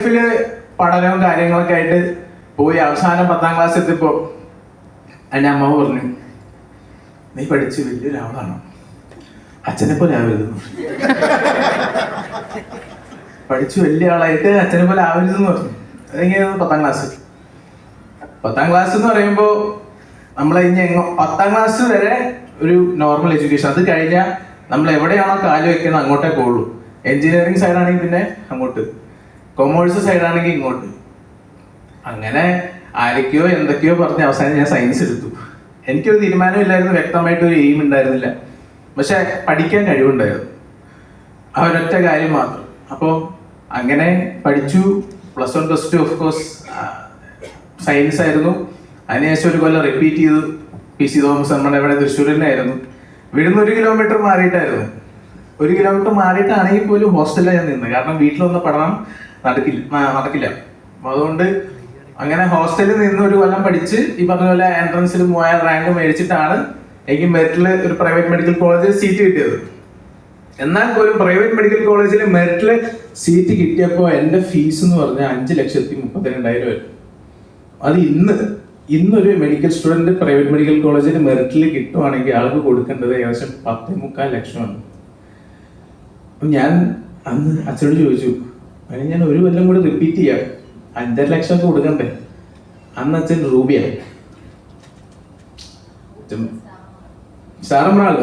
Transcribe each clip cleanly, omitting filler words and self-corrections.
ലൈഫില് പഠനവും കാര്യങ്ങളൊക്കെ ആയിട്ട് പോയി അവസാനം 10ാം ക്ലാസ് എത്തിയപ്പോ എൻ്റെ അമ്മ പറഞ്ഞു, നീ പഠിച്ച് വലിയൊരാളാണ്, അച്ഛനെ പോലെ ആവരുതെന്ന്. പഠിച്ചു വലിയ ആളായിട്ട് അച്ഛനെ പോലെ ആവരുതെന്ന് പറഞ്ഞു. അതെങ്ങനെയാണ് 10ാം ക്ലാസ്. 10ാം ക്ലാസ് എന്ന് പറയുമ്പോ നമ്മൾ ഇനി 10ാം ക്ലാസ് വരെ ഒരു നോർമൽ എഡ്യൂക്കേഷൻ. അത് കഴിഞ്ഞാൽ നമ്മൾ എവിടെയാണോ കാല് വെക്കുന്നത് അങ്ങോട്ടേ പോകുള്ളൂ. എഞ്ചിനീയറിംഗ് സൈഡാണെങ്കിൽ പിന്നെ അങ്ങോട്ട്, കൊമേഴ്സ് സൈഡാണെങ്കിൽ ഇങ്ങോട്ട്. അങ്ങനെ ആരൊക്കെയോ എന്തൊക്കെയോ പറഞ്ഞ് അവസാനം ഞാൻ സയൻസ് എടുത്തു. എനിക്കൊരു തീരുമാനമില്ലായിരുന്നു, വ്യക്തമായിട്ടൊരു എയിം ഉണ്ടായിരുന്നില്ല. പക്ഷെ പഠിക്കാൻ കഴിവുണ്ടായിരുന്നു, ആ ഒരൊറ്റ കാര്യം മാത്രം. അപ്പോൾ അങ്ങനെ പഠിച്ചു. +1 +2 ഓഫ് കോഴ്സ് സയൻസ് ആയിരുന്നു. അതിനുശേഷം ഒരു കൊല്ലം റിപ്പീറ്റ് ചെയ്തു. PC തോമസ് നമ്മുടെ ഇവിടെ തൃശ്ശൂർ തന്നെ ആയിരുന്നു. ഇവിടുന്ന് 1 കിലോമീറ്റർ മാറിയിട്ടായിരുന്നു. 1 കിലോമീറ്റർ മാറിയിട്ടാണെങ്കിൽ പോലും ഹോസ്റ്റലിലാണ് ഞാൻ നിന്നത്. കാരണം വീട്ടിലൊന്നും പഠനം നടക്കില്ല. അതുകൊണ്ട് അങ്ങനെ ഹോസ്റ്റലിൽ നിന്ന് 1 കൊല്ലം പഠിച്ച് ഈ പറഞ്ഞ പോലെ എൻട്രൻസിൽ 3000 റാങ്ക് മേടിച്ചിട്ടാണ് എനിക്ക് മെറിറ്റിൽ ഒരു പ്രൈവറ്റ് മെഡിക്കൽ കോളേജിൽ സീറ്റ് കിട്ടിയത്. എന്നാൽ പോലും പ്രൈവറ്റ് മെഡിക്കൽ കോളേജിൽ മെറിറ്റിൽ സീറ്റ് കിട്ടിയപ്പോൾ എൻ്റെ ഫീസ് എന്ന് പറഞ്ഞാൽ 5,32,000 വരും. അത് ഇന്നൊരു മെഡിക്കൽ സ്റ്റുഡൻറ്റ് പ്രൈവറ്റ് മെഡിക്കൽ കോളേജിൽ മെറിറ്റിൽ കിട്ടുവാണെങ്കിൽ ആൾക്ക് കൊടുക്കേണ്ടത് ഏകദേശം 10.25 ലക്ഷമാണ്. ഞാൻ അന്ന് അച്ഛനോട് ചോദിച്ചു, അതിന് ഞാൻ 1 കൊല്ലം കൂടി റിപ്പീറ്റ് ചെയ്യാം, 5.5 ലക്ഷമൊക്കെ കൊടുക്കണ്ടേ? അന്ന് അച്ഛൻ രൂപയായി സാറമ്രാൾ.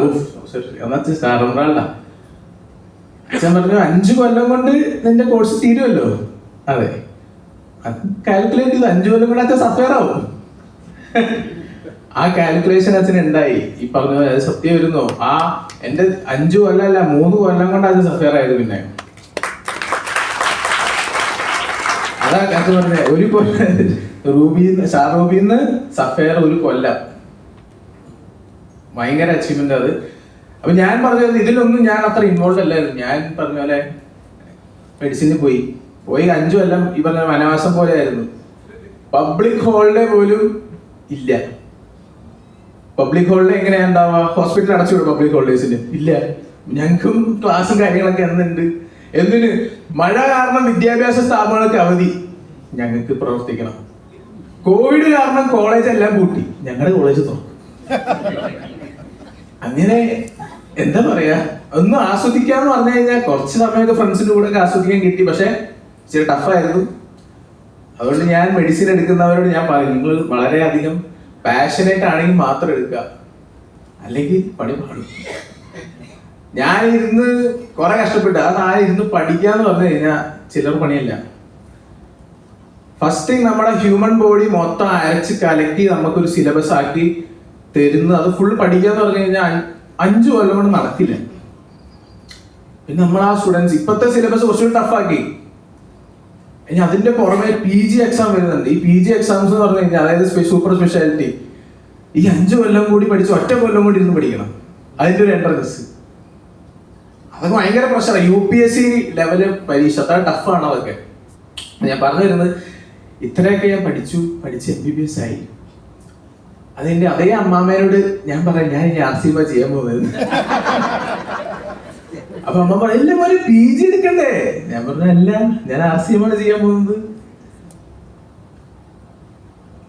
അന്നച്ഛൻ സാറമ്രാളാ. അച്ഛൻ പറഞ്ഞു, 5 കൊല്ലം കൊണ്ട് നിന്റെ കോഴ്സ് തീരുമല്ലോ. അതെ, കാൽക്കുലേറ്റ് ചെയ്ത് 5 കൊല്ലം കൊണ്ട് അച്ഛൻ സഫയർ ആവും. ആ കാൽക്കുലേഷൻ അച്ഛൻ ഉണ്ടായി. ഈ പറഞ്ഞ പോലെ അത് സത്യം വരുന്നോ? ആ എന്റെ 5 കൊല്ലമല്ല 3 കൊല്ലം കൊണ്ട് അച്ഛൻ സഫയർ ആയത്. പിന്നെ അതാ അച്ഛൻ പറഞ്ഞ 1 കൊല്ലം ഷാറൂബിന്ന് സഫയർ 1 കൊല്ലം. ഭയങ്കര അച്ചീവ്മെന്റ് അത്. അപ്പൊ ഞാൻ പറഞ്ഞത് ഇതിലൊന്നും ഞാൻ അത്ര ഇൻവോൾവ് അല്ലായിരുന്നു. ഞാൻ പറഞ്ഞ പോലെ മെഡിസിനിൽ പോയി 5 കൊല്ലം ഈ പറഞ്ഞ വനവാസം പോലെ ആയിരുന്നു. പബ്ലിക് ഹോളിഡേ പോലും ഇല്ല. പബ്ലിക് ഹോളിഡേ എങ്ങനെയാ ഉണ്ടാവുക? ഹോസ്പിറ്റൽ അടച്ചുവിടും പബ്ലിക് ഹോളിഡേസിന്? ഇല്ല. ഞങ്ങൾക്കും ക്ലാസ്സും കാര്യങ്ങളൊക്കെ എന്നുണ്ട്. എന്തിന്? മഴ കാരണം വിദ്യാഭ്യാസ സ്ഥാപനങ്ങൾക്ക് അവധി, ഞങ്ങൾക്ക് പ്രവർത്തിക്കണം. കോവിഡ് കാരണം കോളേജ് എല്ലാം പൂട്ടി, ഞങ്ങളുടെ കോളേജ് തുറക്കും. അങ്ങനെ എന്താ പറയാ, ഒന്ന് ആസ്വദിക്കാന്ന് പറഞ്ഞു കഴിഞ്ഞാൽ കുറച്ച് സമയമൊക്കെ ഫ്രണ്ട്സിന്റെ കൂടെ ഒക്കെ ആസ്വദിക്കാൻ കിട്ടി. പക്ഷെ ഇച്ചിരി ടഫായിരുന്നു. അതുകൊണ്ട് ഞാൻ മെഡിസിൻ എടുക്കുന്നവരോട് ഞാൻ പറയും, നിങ്ങൾ വളരെയധികം പാഷനേറ്റ് ആണെങ്കിൽ മാത്രം എടുക്കുക, അല്ലെങ്കിൽ പണി പാടും. ഞാൻ ഇരുന്ന് കുറെ കഷ്ടപ്പെട്ടു. അത് ഇരുന്ന് പഠിക്കാന്ന് പറഞ്ഞു കഴിഞ്ഞാൽ ചിലർ പണിയല്ല. ഫസ്റ്റ് തിങ് നമ്മുടെ ഹ്യൂമൻ ബോഡി മൊത്തം അരച്ച് കലക്കി നമുക്കൊരു സിലബസ് ആക്കി തരുന്നു. അത് ഫുൾ പഠിക്കാന്ന് പറഞ്ഞു കഴിഞ്ഞാൽ 5 കൊല്ലം കൊണ്ട് നടക്കില്ല. പിന്നെ നമ്മൾ ആ സ്റ്റുഡൻസ് ഇപ്പോഴത്തെ സിലബസ് കുറച്ചുകൂടി ടഫാക്കി. ഇനി അതിന്റെ പുറമെ PG എക്സാം വരുന്നുണ്ട്. ഈ PG എക്സാംസ് എന്ന് പറഞ്ഞു കഴിഞ്ഞാൽ, അതായത് സൂപ്പർ സ്പെഷ്യാലിറ്റി, ഈ 5 കൊല്ലം കൂടി പഠിച്ച് 1 കൊല്ലം കൂടി ഇരുന്ന് പഠിക്കണം. അതിന്റെ ഒരു എൻട്രൻസ്, അതൊക്കെ ഭയങ്കര പ്രശ്നമാണ്. UPSC ലെവല് പരീക്ഷ അത്ര ടഫാണ് അതൊക്കെ. ഞാൻ പറഞ്ഞു വരുന്നത്, ഇത്രയൊക്കെ ഞാൻ പഠിച്ച് MBBS ആയി. അതിന്റെ അതേ അമ്മാമ്മേനോട് ഞാൻ പറയാം, ഞാൻ ഇനി RCMA ചെയ്യാൻ പോകുന്നത്. അപ്പൊ അമ്മ പറഞ്ഞു, എല്ലാം ഒരു PG എടുക്കണ്ടേ? ഞാൻ പറഞ്ഞു, അല്ല, ഞാൻ RCMA ചെയ്യാൻ പോകുന്നത്.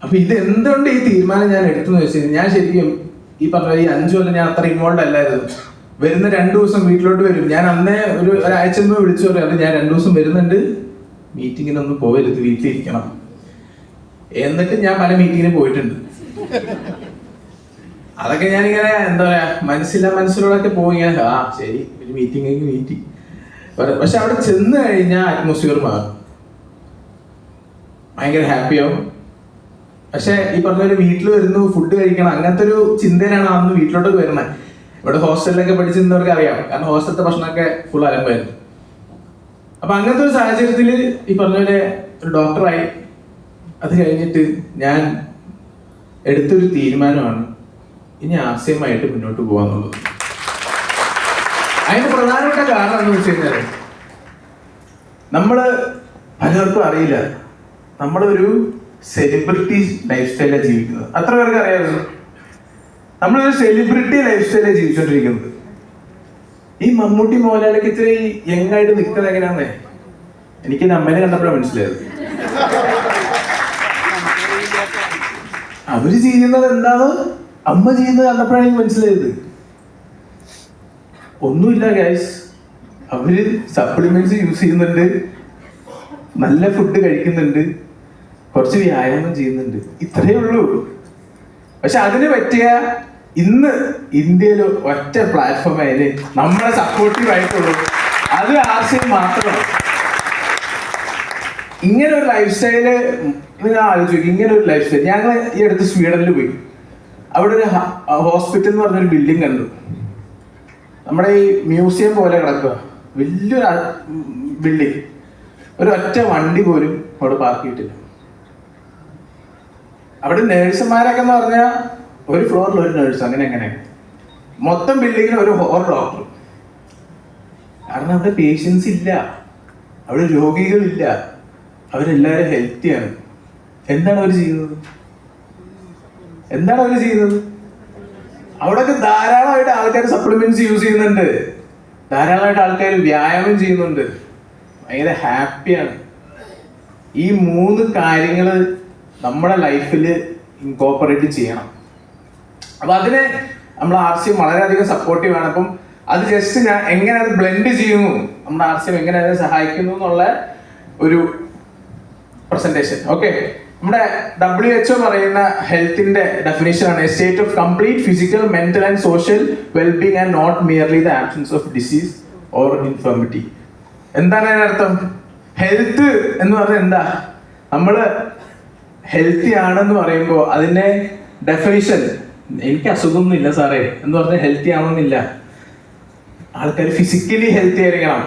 അപ്പൊ ഇത് എന്തുകൊണ്ട് ഈ തീരുമാനം ഞാൻ എടുത്തെന്ന് വെച്ചാൽ, ഞാൻ ശരിക്കും ഈ പറഞ്ഞ ഈ 5 കൊല്ലം ഞാൻ അത്ര ഇൻവോൾവ് അല്ലായിരുന്നു. വരുന്ന 2 ദിവസം വീട്ടിലോട്ട് വരും. ഞാൻ അന്നേ ഒരാഴ്ച മുമ്പ് വിളിച്ചു പറയും, അത് ഞാൻ 2 ദിവസം വരുന്നുണ്ട്, മീറ്റിങ്ങിനൊന്നും പോകരുത്, വീട്ടിലിരിക്കണം. എന്നിട്ട് ഞാൻ പല മീറ്റിങ്ങിന് പോയിട്ടുണ്ട്. അതൊക്കെ ഞാനിങ്ങനെ എന്താ പറയാ, മനസ്സിലൂടെയൊക്കെ പോയി ഇങ്ങനെ, ആ ശരി, ഒരു മീറ്റിംഗ്. പക്ഷെ അവിടെ ചെന്ന് കഴിഞ്ഞാൽ അറ്റ്മോസ്ഫിയർ മാറും, ഭയങ്കര ഹാപ്പിയാവും. പക്ഷെ ഈ പറഞ്ഞ ഒരു വീട്ടിൽ വരുന്നു, ഫുഡ് കഴിക്കണം, അങ്ങനത്തെ ഒരു ചിന്തയിലാണ് അന്ന് വീട്ടിലോട്ട് വരുന്നത്. ഇവിടെ ഹോസ്റ്റലിലൊക്കെ പഠിച്ചിരുന്നവർക്ക് അറിയാം, കാരണം ഹോസ്റ്റലത്തെ ഭക്ഷണമൊക്കെ ഫുൾ അലമ്പായിരുന്നു. അപ്പൊ അങ്ങനത്തെ ഒരു സാഹചര്യത്തിൽ ഈ പറഞ്ഞ പോലെ ഒരു ഡോക്ടറായി. അത് കഴിഞ്ഞിട്ട് ഞാൻ എടുത്തൊരു തീരുമാനമാണ്, ഇനി RCMA ആയിട്ട് മുന്നോട്ട് പോകാന്നുള്ളത്. അതിന് പ്രധാനപ്പെട്ട കാരണം എന്ന് വെച്ച് കഴിഞ്ഞാൽ, നമ്മള് പലർക്കും അറിയില്ല, നമ്മളൊരു സെലിബ്രിറ്റി ലൈഫ് സ്റ്റൈലാണ് ജീവിക്കുന്നത്. അത്ര പേർക്ക് അറിയാമല്ലോ, നമ്മളൊരു സെലിബ്രിറ്റി ലൈഫ് സ്റ്റൈലാണ് ജീവിച്ചോണ്ടിരിക്കുന്നത്. ഈ മമ്മൂട്ടി മോഹൻലാലൊക്കെ ഇച്ചിരി യങ്ങായിട്ട് നിൽക്കുന്നത് എങ്ങനെയാന്നേ, എനിക്ക് എന്റെ അമ്മേനെ കണ്ടപ്പോഴാണ് മനസ്സിലായത്. അവര് ചെയ്യുന്നത് എന്താണ് അമ്മ ചെയ്യുന്നത് കണ്ടപ്പോഴാണ് എനിക്ക് മനസ്സിലായത്. ഒന്നുമില്ല ഗൈസ്, അവര് സപ്ലിമെന്റ്സ് യൂസ് ചെയ്യുന്നുണ്ട്, നല്ല ഫുഡ് കഴിക്കുന്നുണ്ട്, കുറച്ച് വ്യായാമം ചെയ്യുന്നുണ്ട്, ഇത്രയേ ഉള്ളൂ. പക്ഷെ അതിന് പറ്റിയ ഇന്ന് ഇന്ത്യയിൽ ഒറ്റ പ്ലാറ്റ്ഫോം ആയാല് നമ്മളെ സപ്പോർട്ടീവ് ആയിട്ടുള്ളൂ, അത് ആശയം മാത്രമാണ്. ഇങ്ങനെ ഒരു ലൈഫ് സ്റ്റൈല് നിങ്ങൾ ആലോചിക്കും. ഇങ്ങനെ ഒരു ലൈഫ് സ്റ്റൈൽ ഞങ്ങൾ ഈ അടുത്ത് സ്വീഡനിൽ പോയി. അവിടെ ഒരു ഹോസ്പിറ്റൽ എന്ന് പറഞ്ഞൊരു ബിൽഡിംഗ് കണ്ടു. നമ്മുടെ ഈ മ്യൂസിയം പോലെ കിടക്കുക, വലിയൊരു ബിൽഡിംഗ്. ഒരു ഒറ്റ വണ്ടി പോലും അവിടെ പാർക്ക് ചെയ്തിട്ടില്ല. അവിടെ നേഴ്സുമാരൊക്കെ എന്ന് പറഞ്ഞാൽ ഒരു ഫ്ലോറിൽ ഒരു നേഴ്സ്, അങ്ങനെ മൊത്തം ബിൽഡിങ്ങിൽ ഒരു ഡോക്ടർ. കാരണം അവിടെ പേഷ്യൻസ് ഇല്ല, അവിടെ രോഗികളില്ല, അവരെല്ലാവരും ഹെൽത്തിയാണ്. എന്താണ് അവർ ചെയ്യുന്നത്? അവിടെയൊക്കെ ധാരാളമായിട്ട് ആൾക്കാർ സപ്ലിമെന്റ്സ് യൂസ് ചെയ്യുന്നുണ്ട്, ധാരാളമായിട്ട് ആൾക്കാർ വ്യായാമം ചെയ്യുന്നുണ്ട്, ഭയങ്കര ഹാപ്പിയാണ്. ഈ 3 കാര്യങ്ങൾ നമ്മുടെ ലൈഫിൽ ഇൻകോപ്പറേറ്റ് ചെയ്യണം. അപ്പൊ അതിന് നമ്മൾ RCM വളരെയധികം സപ്പോർട്ടീവ് ആണ്. അപ്പം അത് ജസ്റ്റ് ഞാൻ എങ്ങനെ അത് ബ്ലെൻഡ് ചെയ്യുന്നു, നമ്മുടെ RCM എങ്ങനെ അതിനെ സഹായിക്കുന്നു എന്നുള്ള ഒരു പ്രസന്റേഷൻ. ഓക്കെ, നമ്മുടെ WHO പറയുന്ന ഹെൽത്തിന്റെ ഡെഫിനേഷൻ ആണ് a state of complete physical, mental and social wellbeing and not merely the absence of disease or infirmity. എന്താണ് അതിനർത്ഥം? ഹെൽത്ത് എന്ന് പറഞ്ഞാൽ എന്താ? നമ്മള് ഹെൽത്തി ആണെന്ന് പറയുമ്പോൾ അതിന്റെ ഡെഫിനിഷൻ എനിക്ക് അസുഖമൊന്നും ഇല്ല സാറേ എന്ന് പറഞ്ഞാൽ ഹെൽത്തി ആണെന്നില്ല. ആൾക്കാർ ഫിസിക്കലി ഹെൽത്തി ആയിരിക്കണം,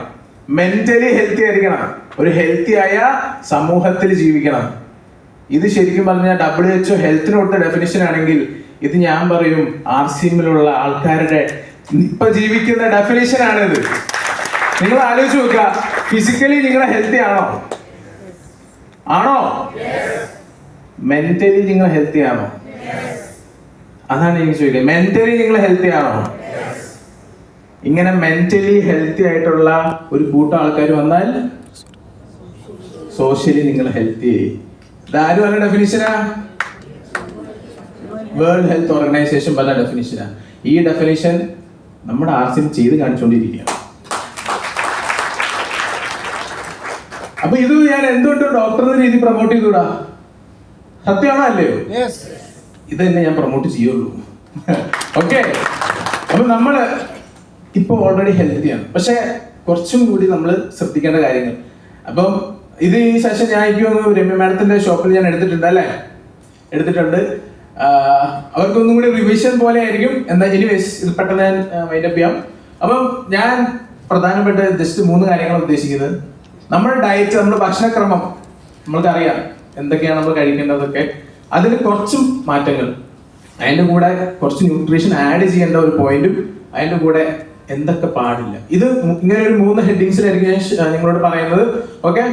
മെന്റലി ഹെൽത്തി ആയിരിക്കണം, ഒരു ഹെൽത്തി ആയ സമൂഹത്തിൽ ജീവിക്കണം. ഇത് ശരിക്കും പറഞ്ഞാൽ WHO ഹെൽത്തിന് കൊടുത്ത ഡെഫിനിഷൻ ആണെങ്കിൽ ഇത് ഞാൻ പറയും RCMലുള്ള ആൾക്കാരുടെ ഇപ്പൊ ജീവിക്കുന്ന ഡെഫിനിഷൻ ആണിത്. നിങ്ങൾ ആലോചിച്ച് നോക്കുക, ഫിസിക്കലി നിങ്ങൾ ഹെൽത്തി ആണോ? മെന്റലി നിങ്ങൾ ഹെൽത്തി ആണോ? അതാണ് എനിക്ക് ചോദിക്കുന്നത്. മെന്റലി നിങ്ങൾ ഹെൽത്തി ആണോ? ഇങ്ങനെ മെന്റലി ഹെൽത്തി ആയിട്ടുള്ള ഒരു കൂട്ടം ആൾക്കാർ വന്നാൽ സോഷ്യലി നിങ്ങൾ ഹെൽത്തി. ഇതാരും പറഞ്ഞ ഡെഫിനിഷനാ? വേൾഡ് ഹെൽത്ത് ഓർഗനൈസേഷൻ പറഞ്ഞ ഡെഫിനിഷനാ. ഈ ഡെഫിനിഷൻ നമ്മുടെ RCM ചെയ്ത് കാണിച്ചുകൊണ്ടിരിക്കുകയാണ്. അപ്പൊ ഇത് ഞാൻ എന്തുകൊണ്ട് ഡോക്ടർ എന്ന രീതി പ്രൊമോട്ട് ചെയ്തുകൂടാ? സത്യമാണോ അല്ലയോ? ഇത് തന്നെ ഞാൻ പ്രൊമോട്ട് ചെയ്യുള്ളൂ. ഓക്കെ, അപ്പൊ നമ്മള് ഇപ്പൊ ഓൾറെഡി ഹെൽത്തിയാണ്, പക്ഷെ കുറച്ചും കൂടി നമ്മൾ ശ്രദ്ധിക്കേണ്ട കാര്യങ്ങൾ. അപ്പം ഇത് ഈ സെഷൻ ഞാൻ രമ്യ മാഡത്തിന്റെ ഷോപ്പിൽ ഞാൻ എടുത്തിട്ടുണ്ട് അല്ലേ? എടുത്തിട്ടുണ്ട്. അവർക്കൊന്നും കൂടി റിവിഷൻ പോലെ ആയിരിക്കും. എന്താ ഇനി ഇത് പെട്ടെന്ന് ഞാൻ വൈൻഡപ്പ് ചെയ്യാം. അപ്പം ഞാൻ പ്രധാനപ്പെട്ട ജസ്റ്റ് 3 കാര്യങ്ങളാണ് ഉദ്ദേശിക്കുന്നത്. നമ്മുടെ ഡയറ്റ്, നമ്മുടെ ഭക്ഷണക്രമം നമ്മൾക്കറിയാം എന്തൊക്കെയാണ് നമ്മൾ കഴിക്കേണ്ടതൊക്കെ. അതിൽ കുറച്ചും മാറ്റങ്ങൾ, അതിൻ്റെ കൂടെ കുറച്ച് ന്യൂട്രീഷൻ ആഡ് ചെയ്യേണ്ട ഒരു പോയിന്റും, അതിൻ്റെ കൂടെ എന്തൊക്കെ പാടില്ല. ഇത് ഇങ്ങനെ ഒരു 3 ഹെഡിങ്സിലായിരിക്കും ഞാൻ നിങ്ങളോട് പറയുന്നത്. ഓക്കെ,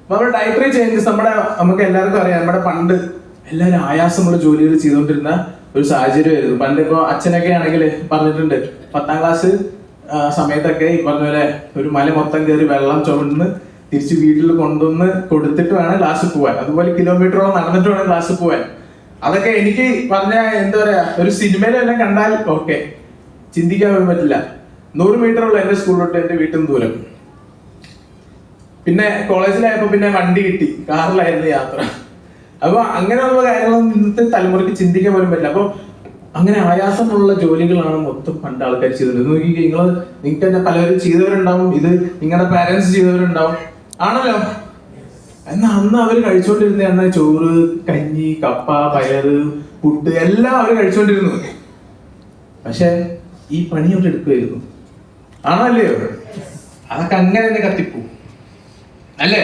നമ്മുടെ ഡയറ്ററി ചേഞ്ചസ് നമുക്ക് എല്ലാവർക്കും അറിയാം. നമ്മുടെ പണ്ട് എല്ലാവരും ആയാസമുള്ള ജോലികൾ ചെയ്തുകൊണ്ടിരുന്ന ഒരു സാഹചര്യമായിരുന്നു. പണ്ട് ഇപ്പോൾ അച്ഛനൊക്കെ ആണെങ്കിൽ പറഞ്ഞിട്ടുണ്ട്, 10ാം ക്ലാസ് സമയത്തൊക്കെ ഈ പറഞ്ഞ പോലെ ഒരു മല മൊത്തം കയറി വെള്ളം ചുമന്ന് തിരിച്ച് വീട്ടിൽ കൊണ്ടുവന്ന് കൊടുത്തിട്ട് വേണം ക്ലാസ്സിൽ പോവാൻ. അതുപോലെ കിലോമീറ്ററോളം നടന്നിട്ട് വേണം ക്ലാസ്സിൽ പോവാൻ. അതൊക്കെ എനിക്ക് പറഞ്ഞ എന്താ പറയാ, ഒരു സിനിമയിലെല്ലാം കണ്ടാൽ ഓക്കെ, ചിന്തിക്കാൻ പോലും പറ്റില്ല. 100 മീറ്ററുള്ള എന്റെ സ്കൂൾ തൊട്ട് എന്റെ വീട്ടിൽ നിന്ന് ദൂരം. പിന്നെ കോളേജിലായപ്പോ പിന്നെ വണ്ടി കിട്ടി, കാറിലായിരുന്നു യാത്ര. അപ്പൊ അങ്ങനെയുള്ള കാര്യങ്ങളൊന്നും ഇന്നത്തെ തലമുറയ്ക്ക് ചിന്തിക്കാൻ പോലും പറ്റില്ല. അപ്പൊ അങ്ങനെ ആയാസമുള്ള ജോലികളാണ് മൊത്തം പണ്ട് ആൾക്കാർ ചെയ്തത്. നിങ്ങൾക്ക് തന്നെ പലരും ചെയ്തവരുണ്ടാവും, ഇത് നിങ്ങളുടെ പാരന്റ്സ് ചെയ്തവരുണ്ടാവും, ആണല്ലോ. എന്നാ അന്ന് അവർ കഴിച്ചോണ്ടിരുന്ന ചോറ്, കഞ്ഞി, കപ്പ, പയറ്, പുട്ട് എല്ലാം അവർ കഴിച്ചോണ്ടിരുന്നു. പക്ഷെ ഈ പണി അവർ എടുക്കുമായിരുന്നു, ആണോ അല്ലയോ? അതൊക്കെ അങ്ങനെ തന്നെ കത്തിപ്പോ അല്ലേ?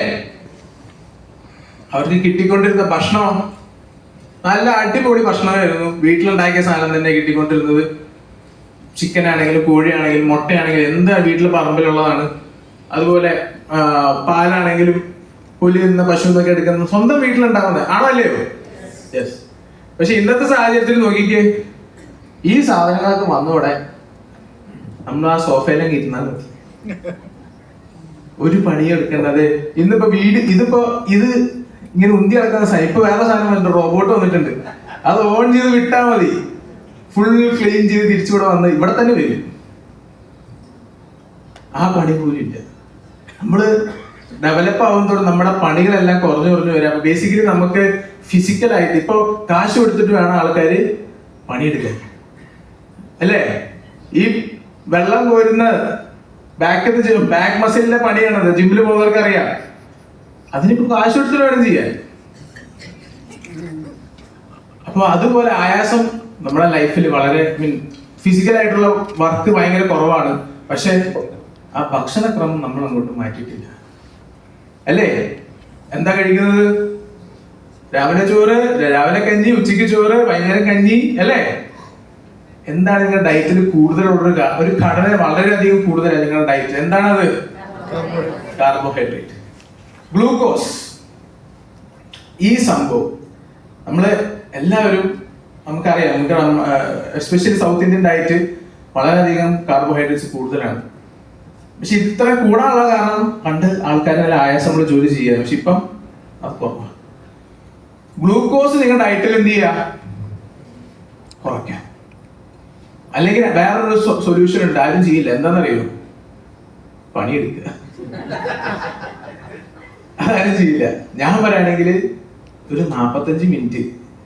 അവർക്ക് കിട്ടിക്കൊണ്ടിരുന്ന ഭക്ഷണം നല്ല അടിപൊളി ഭക്ഷണമായിരുന്നു. വീട്ടിലുണ്ടാക്കിയ സാധനം തന്നെ കിട്ടിക്കൊണ്ടിരുന്നത്. ചിക്കൻ ആണെങ്കിലും കോഴിയാണെങ്കിലും മുട്ടയാണെങ്കിലും എന്താ വീട്ടിൽ പറമ്പിലുള്ളതാണ്. അതുപോലെ പാലാണെങ്കിലും പുലി എന്ന പശു എന്നൊക്കെ എടുക്കുന്നത് സ്വന്തം വീട്ടിലുണ്ടാവുന്നത്, ആണോ അല്ലയോ? യെസ്. പക്ഷെ ഇന്നത്തെ സാഹചര്യത്തിൽ നോക്കിക്കേ, ഈ സാധനങ്ങളൊക്കെ വന്നോടെ നമ്മൾ ആ സോഫയിലേക്ക് ഇരുന്നാൽ മതി. ഒരു പണിയെടുക്കേണ്ടത്. ഇന്നിപ്പോ ഇത് ഇങ്ങനെ ഉന്തി കിടക്കുന്ന ഇപ്പൊ വേറെ സാധനം വന്നിട്ടുണ്ട്, റോബോട്ട് വന്നിട്ടുണ്ട്. അത് ഓൺ ചെയ്ത് വിട്ടാൽ മതി, ഫുൾ ക്ലീൻ ചെയ്ത് തിരിച്ചുകൂടെ വന്ന് ഇവിടെ തന്നെ വരും. ആ പണി പോലും ഇല്ല. നമ്മള് ഡെവലപ്പ് ആവുന്നതോടെ നമ്മുടെ പണികളെല്ലാം കുറഞ്ഞു വരിക. അപ്പൊ ബേസിക്കലി നമുക്ക് ഫിസിക്കലായിട്ട് ഇപ്പൊ കാശ് കൊടുത്തിട്ട് വേണം ആൾക്കാര് പണിയെടുക്കാൻ, അല്ലേ? ഈ വെള്ളം കോരുന്ന ബാക്ക് മസിലിന്റെ പണിയാണത്, ജിമ്മിൽ പോകുന്നവർക്ക് അറിയാം. അതിനിപ്പോ കാശ് കൊടുത്തിട്ട് വേണം ചെയ്യാൻ. അപ്പൊ അതുപോലെ ആയാസം നമ്മുടെ ലൈഫിൽ വളരെ ഫിസിക്കലായിട്ടുള്ള വർക്ക് ഭയങ്കര കുറവാണ്. പക്ഷെ ആ ഭക്ഷണക്രമം നമ്മൾ അങ്ങോട്ട് മാറ്റിയിട്ടില്ല, അല്ലേ? എന്താ കഴിക്കുന്നത്? രാവിലെ ചോറ്, രാവിലെ കഞ്ഞി, ഉച്ചയ്ക്ക് ചോറ്, വൈകുന്നേരം കഞ്ഞി, അല്ലേ? എന്താണ് നിങ്ങളുടെ ഡയറ്റിൽ കൂടുതലുള്ള ഒരു ഘടന വളരെയധികം കൂടുതലാണ് നിങ്ങളുടെ ഡയറ്റിൽ. എന്താണത്? Carbohydrate, glucose. ഈ സംഭവം നമ്മള് എല്ലാവരും നമുക്കറിയാം. നമുക്ക് എസ്പെഷ്യലി സൗത്ത് ഇന്ത്യൻ ഡയറ്റ് വളരെയധികം കാർബോഹൈഡ്രേറ്റ്സ് കൂടുതലാണ്. പക്ഷെ ഇത്ര കൂടാനുള്ള കാരണം പണ്ട് ആൾക്കാർ നല്ല ആയാസമുള്ള ജോലി ചെയ്യാറ്, പക്ഷെ ഇപ്പം അത് കുറവാണ്. ഗ്ലൂക്കോസ് നിങ്ങളുടെ ഡയറ്റിൽ എന്ത് ചെയ്യാ? കുറയ്ക്കാം. അല്ലെങ്കിൽ വേറൊരു സൊല്യൂഷൻ ഉണ്ട്, ആരും ചെയ്യില്ല. എന്താണെന്നറിയോ? പണിയെടുക്കുക. അതാരും ചെയ്യില്ല. ഞാൻ പറയുകയാണെങ്കിൽ ഒരു 45 മിനിറ്റ്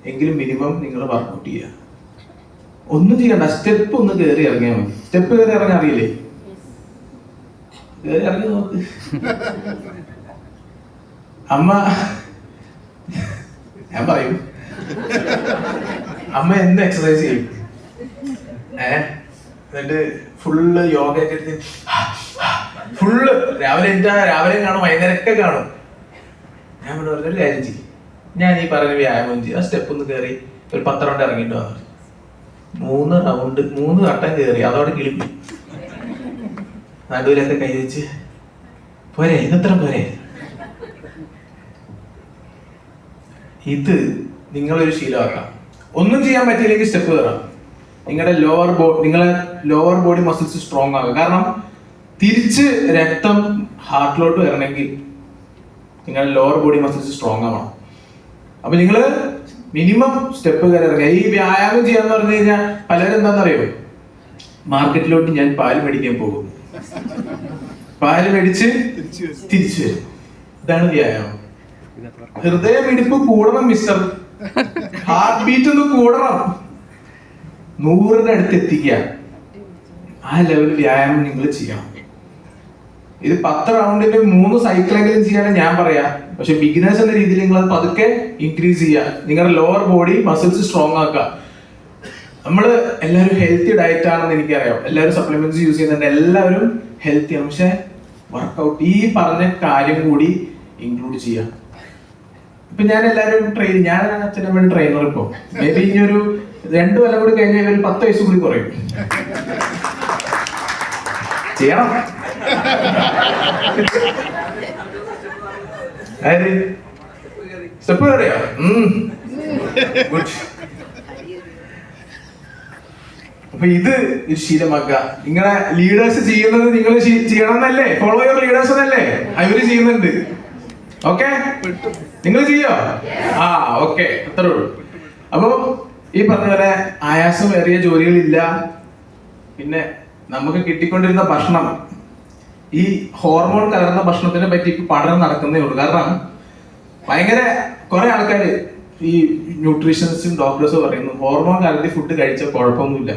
എങ്കിലും മിനിമം നിങ്ങൾ വർക്ക്ഔട്ട് ചെയ്യുക. ഒന്നും ചെയ്യണ്ട, സ്റ്റെപ്പ് ഒന്ന് കയറി ഇറങ്ങിയാൽ മതി. സ്റ്റെപ്പ് കയറി ഇറങ്ങാൻ അറിയില്ലേ? കയറി ഇറങ്ങി നോക്ക്. അമ്മ, ഞാൻ പറയും, അമ്മ എന്ത് എക്സസൈസ് ചെയ്യും? എന്നിട്ട് ഫുള്ള് യോഗ ഒക്കെ എടുത്ത് ഫുള്ള് രാവിലെ കാണും, വൈകുന്നേരമൊക്കെ കാണും. ഞാൻ പറഞ്ഞൊരു കാര്യം ചെയ്യും, ഞാൻ ഈ പറഞ്ഞ വ്യായാമം ചെയ്യും. ആ സ്റ്റെപ്പ് ഒന്ന് കയറി ഒരു 10 റൗണ്ട് ഇറങ്ങിയിട്ട് വന്നു. 3 വട്ടം കയറി, അതോടെ കിളിപ്പി. നടുവിലൊക്കെ കൈ വെച്ച് പോരെ, ഇതത്ര പോരെ. ഇത് നിങ്ങളൊരു ശീലമാക്കാം. ഒന്നും ചെയ്യാൻ പറ്റിയില്ലെങ്കിൽ സ്റ്റെപ്പ് കയറാം. നിങ്ങളുടെ ലോവർ ബോഡി മസിൽസ് സ്ട്രോങ് ആകും. കാരണം തിരിച്ച് രക്തം ഹാർട്ടിലോട്ട് വരണമെങ്കിൽ നിങ്ങളുടെ ലോവർ ബോഡി മസിൽസ് സ്ട്രോങ് ആവണം. അപ്പൊ നിങ്ങള് മിനിമം സ്റ്റെപ്പ് കയറി ഇറങ്ങുക. ഈ വ്യായാമം ചെയ്യാന്ന് പറഞ്ഞു കഴിഞ്ഞാൽ പലരും എന്താണെന്നറിയോ? മാർക്കറ്റിലോട്ട് ഞാൻ പാല് മേടിക്കാൻ പോകും, പാല് മേടിച്ച് തിരിച്ചു വരും. ഇതാണ് വ്യായാമം. ഹൃദയമിടിപ്പ് കൂടണം മിസ്റ്റർ, ഹാർട്ട് ബീറ്റ് ഒന്ന് കൂടണം, 100ന്റെ അടുത്ത് എത്തിക്കുക. ആ ലെവലിൽ വ്യായാമം നിങ്ങൾ ചെയ്യണം. ഇത് 10 റൗണ്ടിന്റെ 3 സൈക്കിളെങ്കിലും ചെയ്യാനും ഞാൻ പറയാം. പക്ഷെ ബിഗിനേഴ്സ് എന്ന രീതിയിൽ നിങ്ങൾ അത് പതുക്കെ ഇൻക്രീസ് ചെയ്യുക. നിങ്ങളുടെ ലോവർ ബോഡി മസിൽസ് സ്ട്രോങ് ആക്കുക. നമ്മള് എല്ലാവരും ഹെൽത്തി ഡയറ്റ് ആണെന്ന് എനിക്കറിയാം, എല്ലാവരും സപ്ലിമെന്റ്സ് യൂസ് ചെയ്യുന്നുണ്ട്, എല്ലാവരും ഹെൽത്തിയാണ്. പക്ഷെ വർക്കൗട്ട് ഈ പറഞ്ഞ കാര്യം കൂടി ഇൻക്ലൂഡ് ചെയ്യാം. ഇപ്പൊ ഞാൻ എല്ലാവരും ഞാൻ അച്ഛനമ്മ ട്രെയിനർ. ഇപ്പൊ മേ ബി ഇനി ഒരു 2 കൊല്ലം കൂടി കഴിഞ്ഞാൽ 10 വയസ്സ് കൂടി കുറയും. ചെയ്യണം. സ്റ്റെപ്പ് കയറിയോ? അപ്പൊ ഇത് ഒരു ശീലമാക്കുക. നിങ്ങളെ ലീഡേഴ്സ് ചെയ്യുന്നത് നിങ്ങൾ ചെയ്യണം എന്നല്ലേ? ഫോളോ യുവർ ലീഡേഴ്സ് എന്നല്ലേ അവര് ചെയ്യുന്നുണ്ട്. ഓക്കെ, നിങ്ങൾ ചെയ്യോ? ഓക്കെ, അത്രേ ഉള്ളൂ. അപ്പൊ ഈ പറഞ്ഞ പോലെ ആയാസമേറിയ ജോലികളില്ല. പിന്നെ നമുക്ക് കിട്ടിക്കൊണ്ടിരുന്ന ഭക്ഷണം, ഈ ഹോർമോൺ കലർന്ന ഭക്ഷണത്തിനെ പറ്റി ഇപ്പൊ പഠനം നടക്കുന്നേ ഉള്ളൂ. കാരണം ഭയങ്കര കുറെ ആൾക്കാര് ഈ ന്യൂട്രീഷനിസ്റ്റും ഡോക്ടേഴ്സും പറയുന്നു ഹോർമോൺ കലർത്തി ഫുഡ് കഴിച്ചാൽ കുഴപ്പമൊന്നുമില്ല,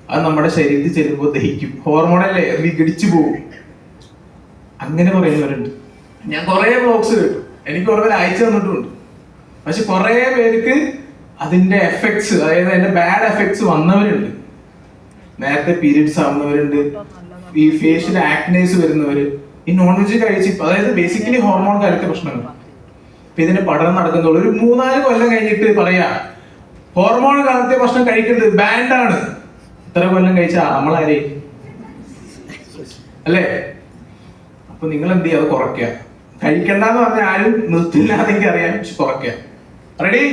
അത് നമ്മുടെ ശരീരത്തിൽ ചെല്ലുമ്പോൾ ദഹിക്കും, ഹോർമോണല്ലേ വിഘടിച്ചു പോകും. അങ്ങനെ പറയുന്നവരുണ്ട്. ഞാൻ കുറെ ബ്ലോഗ്സ് കേട്ടു, എനിക്ക് കുറെ പേര് അയച്ചു തന്നിട്ടുമുണ്ട്. പക്ഷെ കുറെ പേർക്ക് അതിന്റെ എഫക്ട്സ്, അതായത് അതിന്റെ ബാഡ് എഫക്ട്സ് വന്നവരുണ്ട്. നേരത്തെ പീരിയഡ്സ് ആവുന്നവരുണ്ട്, ഈ ഫേഷ്യൽ ആക്നേസ് വരുന്നവര്, ഈ നോൺ വെജ് കഴിച്ച്, അതായത് ബേസിക്കലി ഹോർമോൺ കലർത്തിയ പ്രശ്നങ്ങൾ. ഇപ്പൊ ഇതിന്റെ പഠനം നടക്കുന്നുള്ളൂ. ഒരു 3-4 കൊല്ലം കഴിഞ്ഞിട്ട് പറയാ ഹോർമോൺ കലർത്തിയ ഭക്ഷണം കഴിക്കുന്നത് ബാൻഡാണ്. ഇത്ര കൊല്ലം കഴിച്ചാ നമ്മളാരേ, അല്ലേ? അപ്പൊ നിങ്ങൾ എന്ത് ചെയ്യുക? അത് കുറയ്ക്കുക. കഴിക്കണ്ടെന്ന് പറഞ്ഞാൽ ആരും നിർത്തില്ല എന്നെനിക്ക് അറിയാം, പക്ഷെ കുറയ്ക്കുക. റെഡി?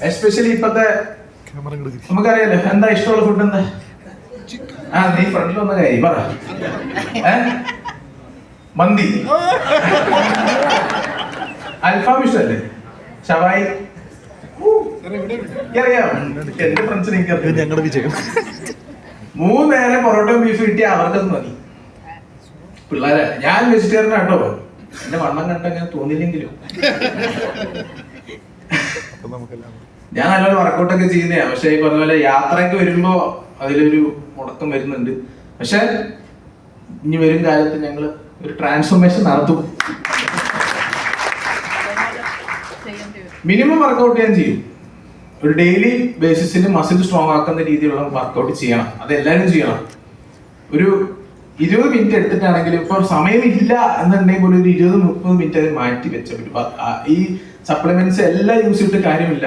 എസ്പെഷ്യലി ഇപ്പത്തെ നമുക്കറിയാലോ എന്താ ഇഷ്ടമുള്ള ഫുഡ് എന്താ? നീ ഫ്രണ്ടിൽ വന്ന കാര്യം പറ. മന്തി, അൽഫാം ഇഷ്ടല്ലേ, ഷവായി അറിയാം, എന്റെ ഫ്രണ്ട്സിന് എനിക്കറിയാം. 3 നേരം പൊറോട്ടയും ബീഫ് കിട്ടിയാൽ അവർക്കത് മതി. പിള്ളേരെ ഞാൻ വെജിറ്റേറിയൻ ആട്ടോ, എന്റെ വണ്ണം കണ്ടങ്ങനെ തോന്നില്ലെങ്കിലും ഞാൻ നല്ലൊരു വർക്കൗട്ടൊക്കെ ചെയ്യുന്നതാ. പക്ഷെ ഈ പറഞ്ഞ പോലെ യാത്രയൊക്കെ വരുമ്പോ അതിലൊരു മുടക്കം വരുന്നുണ്ട്. പക്ഷെ ഇനി വരും കാലത്ത് ഞങ്ങൾ ഒരു ട്രാൻസ്ഫോർമേഷൻ നടത്തും. മിനിമം വർക്കൗട്ട് ഞാൻ ചെയ്യും. ഒരു ഡെയിലി ബേസിസിൽ മസിൽ സ്ട്രോങ് ആക്കുന്ന രീതിയിലുള്ള വർക്കൗട്ട് ചെയ്യണം. അത് എല്ലാവരും ചെയ്യണം. ഒരു 20 മിനിറ്റ് എടുത്തിട്ടാണെങ്കിലും, ഇപ്പൊ സമയമില്ല എന്നുണ്ടെങ്കിൽ പോലും ഒരു 20-30 മിനിറ്റ് അത് മാറ്റി വെച്ച ഈ സപ്ലിമെന്റ്സ് എല്ലാം യൂസ് ചെയ്തിട്ട് കാര്യമില്ല.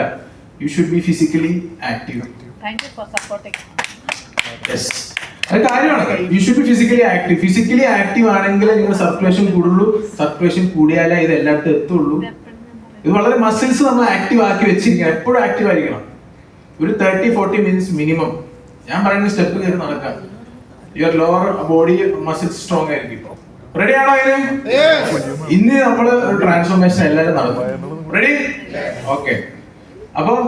You should be physically active. അത് കാര്യമാണ്. You should be physically active. Physically active ആണെങ്കിൽ നിങ്ങൾ സർക്കുലേഷൻ കൂടുള്ളൂ. സർക്കുലേഷൻ കൂടിയാലേ ഇത് എല്ലായിടത്തും എത്തുള്ളൂ. ഇത് വളരെ മസിൽസ് നമ്മൾ ആക്റ്റീവ് ആക്കി വെച്ചിരിക്കണം. എപ്പോഴും ആക്റ്റീവ് ആയിരിക്കണം. ഒരു 30-40 മിനിറ്റ്സ് മിനിമം. ഞാൻ പറയുന്ന സ്റ്റെപ്പ് കയറി നടക്കാം. Your lower body muscles strong ആയിരിക്കും. റെഡി ആണോ ഇതിന്? ഇന്ന് നമ്മൾ ഒരു ട്രാൻസ്ഫോർമേഷൻ എല്ലാവരും നടത്തും. റെഡി? ഓക്കെ. അപ്പം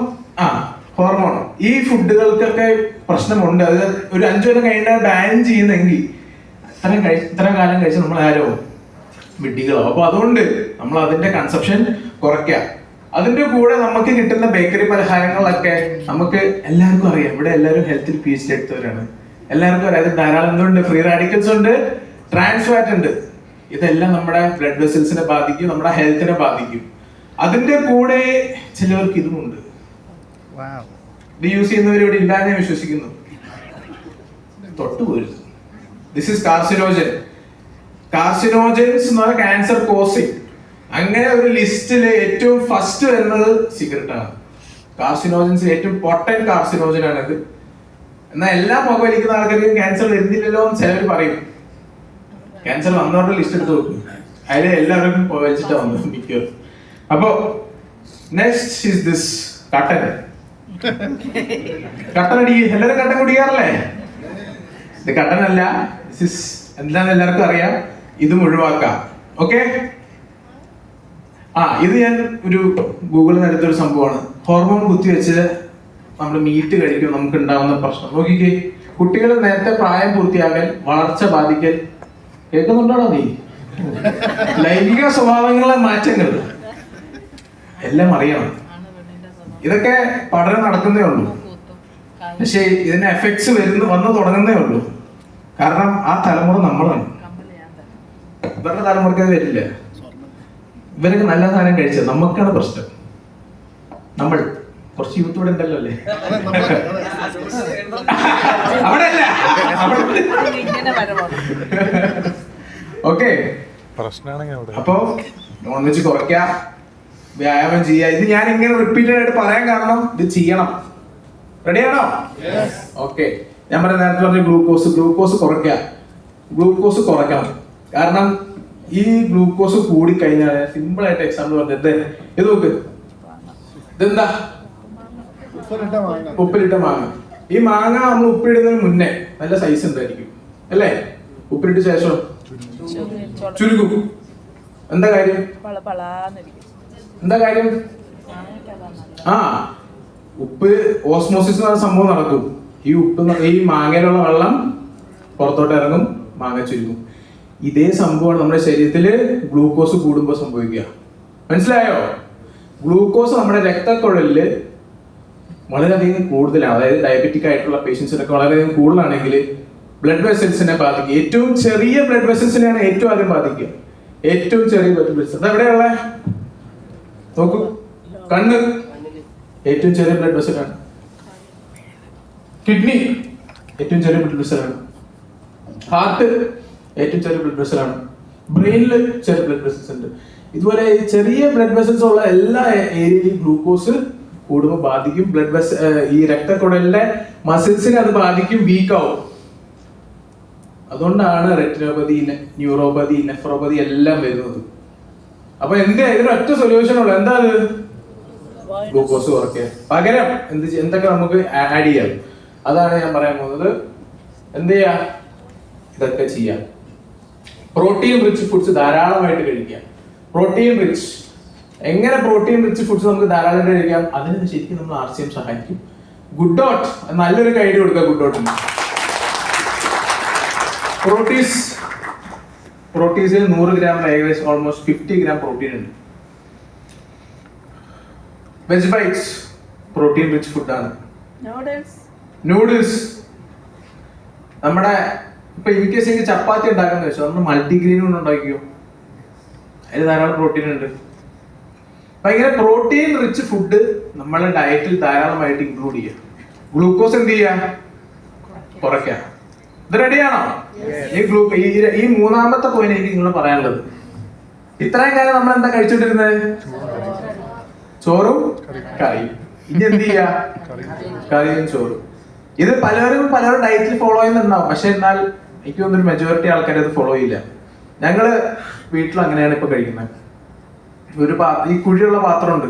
ഹോർമോൺ ഈ ഫുഡുകൾക്കൊക്കെ പ്രശ്നമുണ്ട്. അത് ഒരു 5 കൊല്ലം കഴിഞ്ഞാൽ ബാൻ ചെയ്യുന്നെങ്കിൽ ഇത്രയും കാലം കഴിച്ച് നമ്മൾ ആരോ വിഡ്ഢികളോ. അപ്പൊ അതുകൊണ്ട് നമ്മൾ അതിന്റെ കൺസപ്ഷൻ കുറയ്ക്കുക. അതിന്റെ കൂടെ നമുക്ക് കിട്ടുന്ന ബേക്കറി പലഹാരങ്ങളൊക്കെ നമുക്ക് എല്ലാവർക്കും അറിയാം. ഇവിടെ എല്ലാവരും ഹെൽത്തിൽ PhD എടുത്തവരാണ്. എല്ലാവർക്കും അറിയാം. അത് ധാരാളം എന്തുണ്ട്? ഫ്രീ റാഡിക്കൽസ് ഉണ്ട്, ട്രാൻസ് ഫാറ്റ് ഉണ്ട്. ഇതെല്ലാം നമ്മുടെ ബ്ലഡ് വെസൽസിനെ ബാധിക്കും, നമ്മുടെ ഹെൽത്തിനെ ബാധിക്കും. അതിന്റെ കൂടെ ചിലവർക്ക് ഇതുമുണ്ട്. ഇത് യൂസ് ചെയ്യുന്നവരിവിടെ ഇല്ലാതെ ഞാൻ വിശ്വസിക്കുന്നു. തൊട്ടുപോരുത്. This is carcinogen. കാർസിനോജൻസ് എന്ന് പറഞ്ഞാൽ ക്യാൻസർ കോസിങ്. അങ്ങനെ ഒരു ലിസ്റ്റില് ഏറ്റവും ഫസ്റ്റ് വരുന്നത് സിഗരറ്റ് ആണ്. കാർസിനോജൻസിൽ ഏറ്റവും പൊട്ടന്റ് കാർസിനോജൻ ആണിത്. എന്നാൽ എല്ലാ പുകവലിക്കുന്ന ആൾക്കാർക്കും ക്യാൻസർ വരുന്നില്ലല്ലോ എന്ന് ചിലർ പറയും. ക്യാൻസർ വന്നവരുടെ ലിസ്റ്റ് എടുത്ത് നോക്കും. അതിൽ എല്ലാവർക്കും പുകവലിച്ചിട്ടാ വന്നത് മിക്കവരും. അപ്പോ നെക്സ്റ്റ് ഈസ് ദിസ് കട്ടൻ. കട്ടനടി എല്ലാവരും കട്ടൻ കുടിക്കാറില്ലേ? ഇത് കട്ടനല്ല. ദിസ് ഇസ് എന്താന്ന് എല്ലാവർക്കും അറിയാം. ഇതും ഒഴിവാക്കാം. ഓക്കെ. ഇത് ഞാൻ ഒരു ഗൂഗിളിൽ നിന്ന് എടുത്തൊരു സംഭവമാണ്. ഹോർമോൺ കുത്തിവെച്ച് നമ്മൾ മീറ്റ് കഴിക്കുമ്പോൾ നമുക്ക് ഉണ്ടാവുന്ന പ്രശ്നം നോക്കിക്കേ. കുട്ടികൾ നേരത്തെ പ്രായം പൂർത്തിയാകൽ, വളർച്ച ബാധിക്കൽ. കേൾക്കുന്നുണ്ടോ നീ? ലൈംഗിക സ്വഭാവങ്ങളെ മാറ്റങ്ങൾ എല്ലാം അറിയണം. ഇതൊക്കെ പഠനം നടക്കുന്നേ ഉള്ളൂ. പക്ഷെ ഇതിന്റെ എഫക്ട്സ് വന്നു തുടങ്ങുന്നേ ഉള്ളൂ. കാരണം ആ തലമുറ നമ്മളാണ്. ഇവരുടെ തലമുറക്ക് അത് വരില്ല. ഇവരൊക്കെ നല്ല സാധനം കഴിച്ചത്, നമുക്കാണ് പ്രശ്നം. നമ്മൾ കുറച്ച് യൂത്ത് ഇവിടെ ഉണ്ടല്ലോ അല്ലേ? അവിടെ അല്ല. ഓക്കെ. അപ്പോ നോൺ വെജ് കുറയ്ക്ക, വ്യായാമം ചെയ്യുക. ഇത് ഞാൻ ഇങ്ങനെ റിപ്പീറ്റഡ് ആയിട്ട് പറയാൻ കാരണം ഇത് ചെയ്യണം. റെഡിയാണോ? ഓക്കെ. ഞാൻ നേരത്തെ പറഞ്ഞ ഗ്ലൂക്കോസ് കുറയ്ക്കുക. ഗ്ലൂക്കോസ് കുറയ്ക്കണം. കാരണം ഈ ഗ്ലൂക്കോസ് കൂടിക്കഴിഞ്ഞാൽ സിമ്പിൾ ആയിട്ട് എക്സാമ്പിൾ പറഞ്ഞത് ഇത് നോക്ക്. ഇതെന്താ? ഉപ്പിലിട്ട മാങ്ങ. ഈ മാങ്ങ നമ്മൾ ഉപ്പിടുന്നതിന് മുന്നേ നല്ല സൈസ് ഉണ്ടായിരിക്കും അല്ലേ? ഉപ്പിലിട്ട ശേഷം ചുരുക്കും. എന്താ കാര്യം? എന്താ കാര്യം? ഉപ്പ് ഓസ്മോസിസ് എന്ന സംഭവം നടക്കും. ഈ മാങ്ങയിലുള്ള വെള്ളം പുറത്തോട്ട് ഇറങ്ങും, മാങ്ങ ചുരുക്കും. ഇതേ സംഭവമാണ് നമ്മുടെ ശരീരത്തിൽ ഗ്ലൂക്കോസ് കൂടുമ്പോൾ സംഭവിക്കുക. മനസ്സിലായോ? ഗ്ലൂക്കോസ് നമ്മുടെ രക്തക്കുഴലില് വളരെയധികം കൂടുതലാണ്. അതായത് ഡയബറ്റിക് ആയിട്ടുള്ള പേഷ്യൻസിനൊക്കെ വളരെയധികം കൂടുതലാണെങ്കിൽ ബ്ലഡ് വെസൽസിനെ ബാധിക്കുക. ഏറ്റവും ചെറിയ ബ്ലഡ് വെസൽസിനെയാണ് ഏറ്റവും ആദ്യം ബാധിക്കുക. ഏറ്റവും ചെറിയ ബ്ലഡ് വെസൽസ് അതെവിടെയുള്ള നോക്കൂ. കണ്ണ് ഏറ്റവും ചെറിയ ബ്ലഡ് വെസലാണ്. കിഡ്നി ഏറ്റവും ചെറിയ ബ്ലഡ് വെസലാണ്. ഹാർട്ട് ഏറ്റവും ചെറിയ ബ്ലഡ് വെസലാണ്. ബ്രെയിനിൽ ചെറിയ ബ്ലഡ് വെസൽസ് ഉണ്ട്. ഇതുപോലെ ചെറിയ ബ്ലഡ് വെസൽസ് ഉള്ള എല്ലാ ഏരിയയിലും ഗ്ലൂക്കോസ് കൂടുമ്പോൾ ബാധിക്കും. ഈ രക്തക്കുഴലിലെ മസിൽസിനെ അത് ബാധിക്കും, വീക്ക് ആവും. അതുകൊണ്ടാണ് റെറ്റിനോപ്പതി, ന്യൂറോപ്പതി, നെഫ്രോപ്പതി എല്ലാം വരുന്നത്. അപ്പൊ ഇതിനൊറ്റ സൊല്യൂഷൻ ഉള്ളു. എന്താ അത്? ഗ്ലൂക്കോസ് കുറയ്ക്കുക. പകരം എന്തൊക്കെ നമുക്ക് ആഡ് ചെയ്യാം, അതാണ് ഞാൻ പറയാൻ പോകുന്നത്. എന്ത് ചെയ്യാ? ഇതൊക്കെ ചെയ്യാം. പ്രോട്ടീൻ റിച്ച് ഫുഡ്സ് ധാരാളമായിട്ട് കഴിക്കുക. പ്രോട്ടീൻ റിച്ച്, എങ്ങനെ പ്രോട്ടീൻ റിച്ച് ഫുഡ്സ് നമുക്ക് ധാരാളം കഴിക്കാം? അതിന് ശരിക്കും നമ്മൾ RCM സഹായിക്കും. ഗുഡ് ഡോട്ട് നല്ലൊരു ഐഡിയ കൊടുക്കുക. ഗുഡ് ഡോട്ടിന് പ്രോട്ടീസിൽ 100 ഗ്രാം ഏകദേശം ഓൾമോസ്റ്റ് 50 ഗ്രാം പ്രോട്ടീൻ ഉണ്ട്. വെജ് ബൈറ്റ്സ് പ്രോട്ടീൻ റിച്ച് ഫുഡാണ്. നൂഡിൽസ് നമ്മുടെ ഇപ്പൊ ഇൻ കേസ് എനിക്ക് ചപ്പാത്തി ഉണ്ടാക്കാന്ന് വെച്ചാൽ നമ്മൾ മൾട്ടിഗ്രെയിൻ കൊണ്ട് ഉണ്ടാക്കിയോ, അതിൽ ധാരാളം പ്രോട്ടീൻ ഉണ്ട്. അപ്പൊ ഇങ്ങനെ പ്രോട്ടീൻ റിച്ച് ഫുഡ് നമ്മളെ ഡയറ്റിൽ ധാരാളമായിട്ട് ഇൻക്ലൂഡ് ചെയ്യുക. ഗ്ലൂക്കോസ് എന്ത് ചെയ്യുക? കുറയ്ക്കുക. ഇത് റെഡിയാണോ? ഈ മൂന്നാമത്തെ പോയിന്റ് എനിക്ക് നിങ്ങളോട് പറയാനുള്ളത്. ഇത്രയും കാലം നമ്മൾ എന്താ കഴിച്ചോണ്ടിരുന്നത്? ചോറും കറിയും. ഇനി എന്ത് ചെയ്യാ? കറിയും ചോറും. ഇത് പലരും ഡയറ്റിൽ ഫോളോ ചെയ്യുന്നുണ്ടാവും. പക്ഷെ എന്നാൽ എനിക്ക് തോന്നുന്നു മെജോറിറ്റി ആൾക്കാർ അത് ഫോളോ ചെയ്യില്ല. ഞങ്ങള് വീട്ടിൽ അങ്ങനെയാണ് ഇപ്പൊ കഴിക്കുന്നത്. ഈ കുഴിയുള്ള പാത്രമുണ്ട്,